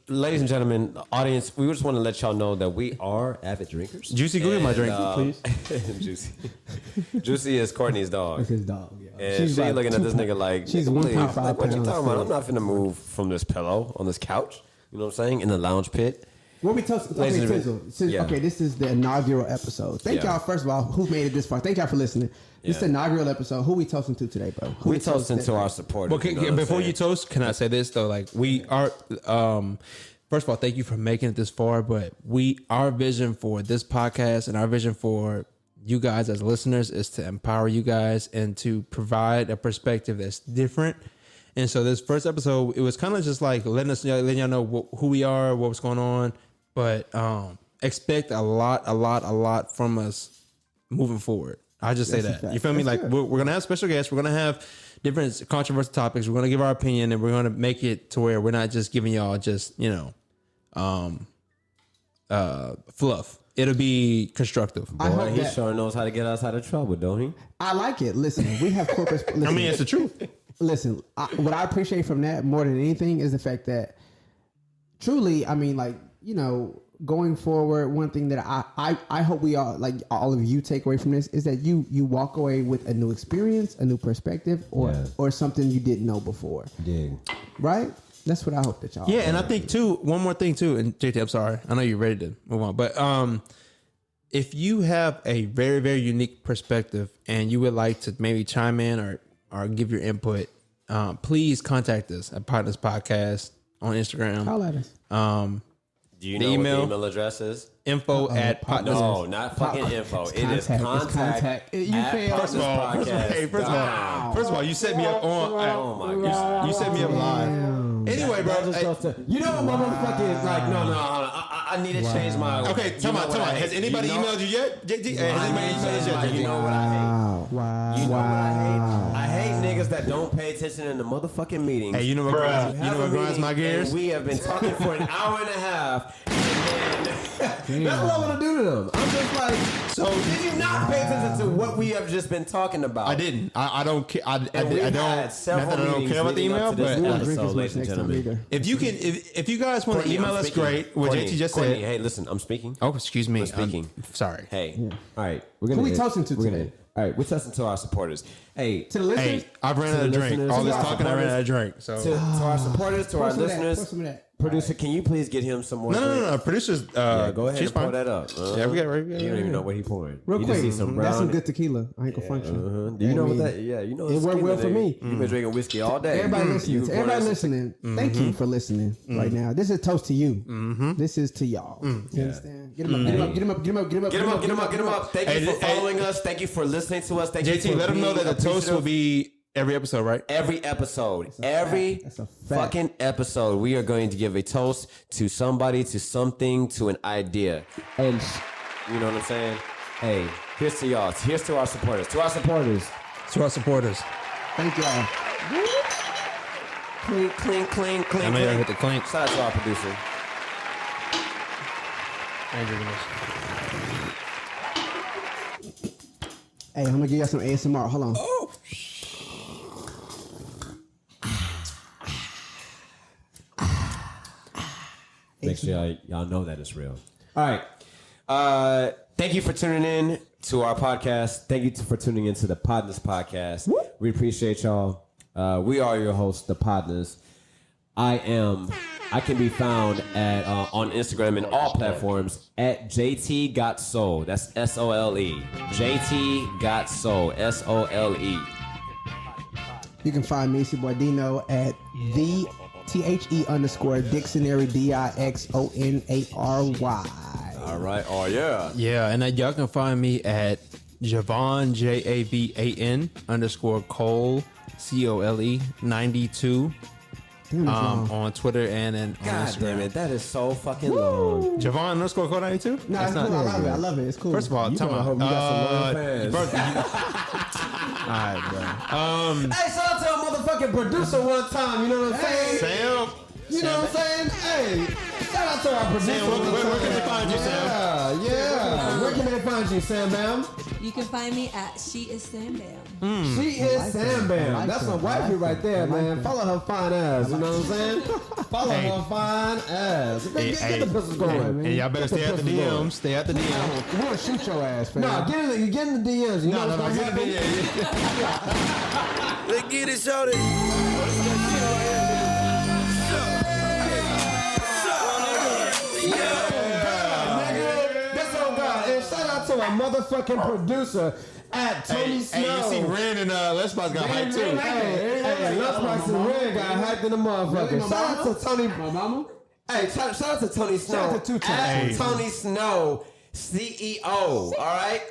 ladies and gentlemen, audience, we just want to let y'all know that we are avid drinkers. Juicy, go get my drink, please. Juicy. Juicy is Courtney's dog. That's his dog. Yeah. And she's like looking at this nigga like, she's please, 1.5 like, what you pounds. talking about? I'm not finna move from this pillow on this couch. You know what I'm saying? In the lounge pit. What we toast? Okay, okay, this is the inaugural episode. Thank y'all, first of all, who made it this far. Thank y'all for listening. This is the inaugural episode. Who we toasting to today, bro? We toasting to our supporters. Well, before you toast, can I say this though? Like we are. First of all, thank you for making it this far. But our vision for this podcast and our vision for you guys as listeners is to empower you guys and to provide a perspective that's different And so this first episode, it was kind of just like letting y'all know who we are, what's going on. But expect a lot from us moving forward. I just say that. You feel me? Like we're gonna have special guests. We're gonna have different controversial topics. We're gonna give our opinion, and we're gonna make it to where we're not just giving y'all just fluff. It'll be constructive. Boy, he sure knows how to get us out of trouble, don't he? I like it. Listen, we have corporate. Listen, I mean, it's the truth. Listen, what I appreciate from that more than anything is the fact that truly, I mean, like, you know, going forward, one thing that I hope we all, like all of you, take away from this is that you walk away with a new experience, a new perspective, or something you didn't know before. Dig. Right? That's what I hope that y'all. Yeah, and I think too, one more thing too, and JT, I'm sorry, I know you're ready to move on, but if you have a very, very unique perspective and you would like to maybe chime in or give your input, please contact us at Potnas Podcast on Instagram. Call at us. Do you know what the email address is? Info at Potnas. No, not fucking info. It is contact. You failed. First of all, you set me up on. Oh my god, you set me up live. Anyway, bro, you know what, motherfucking like? No, I need to change my. Okay, tell me. Has anybody emailed you yet? JT? Has anybody emailed you yet? You know what I hate? Wow. You know what I hate? I hate niggas that don't pay attention in the motherfucking meetings. Hey, you know what grinds my gears? We have been talking for an hour and a half. And that's what I want to do to them. I'm just like, so did you not pay attention to what we have just been talking about? I didn't. I don't care. I don't care about the email, but ladies and gentlemen, if you guys want to email us, great. What JT just said. Hey, listen, I'm speaking. Oh, excuse me. I'm speaking. Sorry. Hey, all right. Who we toasting to today? All right, we're toasting to our supporters. Hey, to the listeners. Hey, I've ran out of drink. All this talking, I ran out of drink. So to our supporters, to our listeners. Pour some of that. Producer, can you please get him some more? No. Producer's. Yeah, go ahead and pour that up. Yeah, we got right. You don't even know what he pouring. Real quick, that's some good tequila. I ain't gonna function. Do you know what that? Yeah, you know it worked well for me. You've been drinking whiskey all day. Everybody listening. Thank you for listening right now. This is a toast to you. This is to y'all. You understand? Get him up. Thank you for following us. Thank you for listening to us. Thank you. JT, let them know that the toast will be every episode, right? Every episode. Every fucking episode. We are going to give a toast to somebody, to something, to an idea. And you know what I'm saying? Hey, here's to y'all. Here's to our supporters. To our supporters. Thank y'all. Clink. I know y'all hit the clink. Shout out to our producer. Hey, I'm gonna give y'all some ASMR. Hold on. Oh. Make sure y'all know that it's real. All right. Thank you for tuning in to our podcast. Thank you for tuning into the Potnas Podcast. We appreciate y'all. We are your hosts, the Potnas. I can be found at on Instagram and all platforms at JT Got Soul. That's SOLE. JT Got Soul. SOLE. You can find me, it's your boy Dino, at the THE_dictionary DIXONARY. All right. Oh yeah. Yeah, and y'all can find me at Javan JAVAN _Cole COLE 92 on Twitter and on God Instagram. damn it, that is so fucking long. Javan _Cole 92. No, it's cool. I love it. It's cool. First of all, tell me. I hope you got some loyal fans. All right, bro. Hey, shout out to a motherfucking producer one time. You know what I'm saying? Sam. You know what I'm saying? Hey, shout out to our producer. Sam, where can they find you, Sam? Yeah. Where can they find you, Sam Bam? You can find me at She Is Sam Bam. She is Sam Bam. That's my wifey right there, man. Follow her fine ass. You know what I'm saying? Follow her fine ass. Get the pistols going, man. And y'all better stay at the DMs. Stay at the DMs. We want to shoot your ass, fam. No, get in the DMs. You know what's going to happen? Let's get it, shorty. To our motherfucking producer at Tony Snow. Hey, you see Ren and Lunchbox got hyped too. Hey, Lunchbox and Ren got hyped in the motherfucker. Shout out to Tony. My mama. Hey, shout out to Tony Snow. Shout out to Tony Snow, CEO. All right.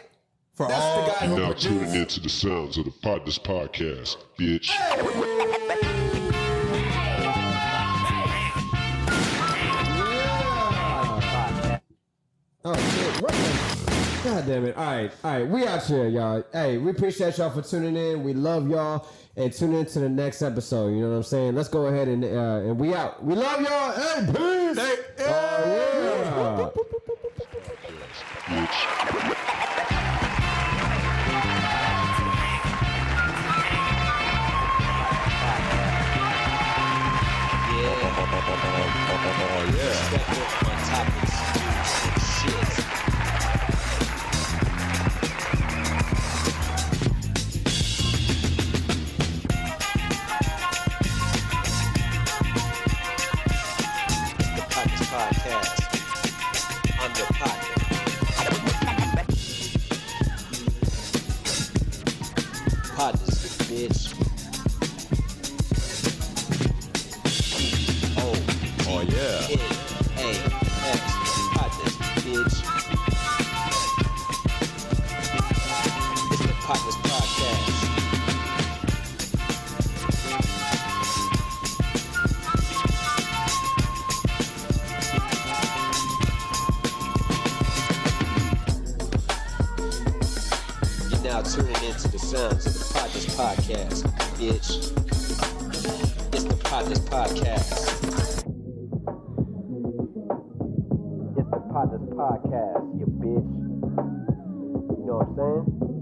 That's the guy who now tuning into the sounds of the Potnas Podcast, bitch. Hey. Oh shit! What the? God damn it! All right, we out here, y'all. Hey, we appreciate y'all for tuning in. We love y'all, and tune in to the next episode. You know what I'm saying? Let's go ahead and we out. We love y'all. Hey, peace. Hey, oh yeah. Tuning into the sounds of the Potnas Podcast, bitch. It's the Potnas Podcast. It's the Potnas Podcast, you bitch. You know what I'm saying?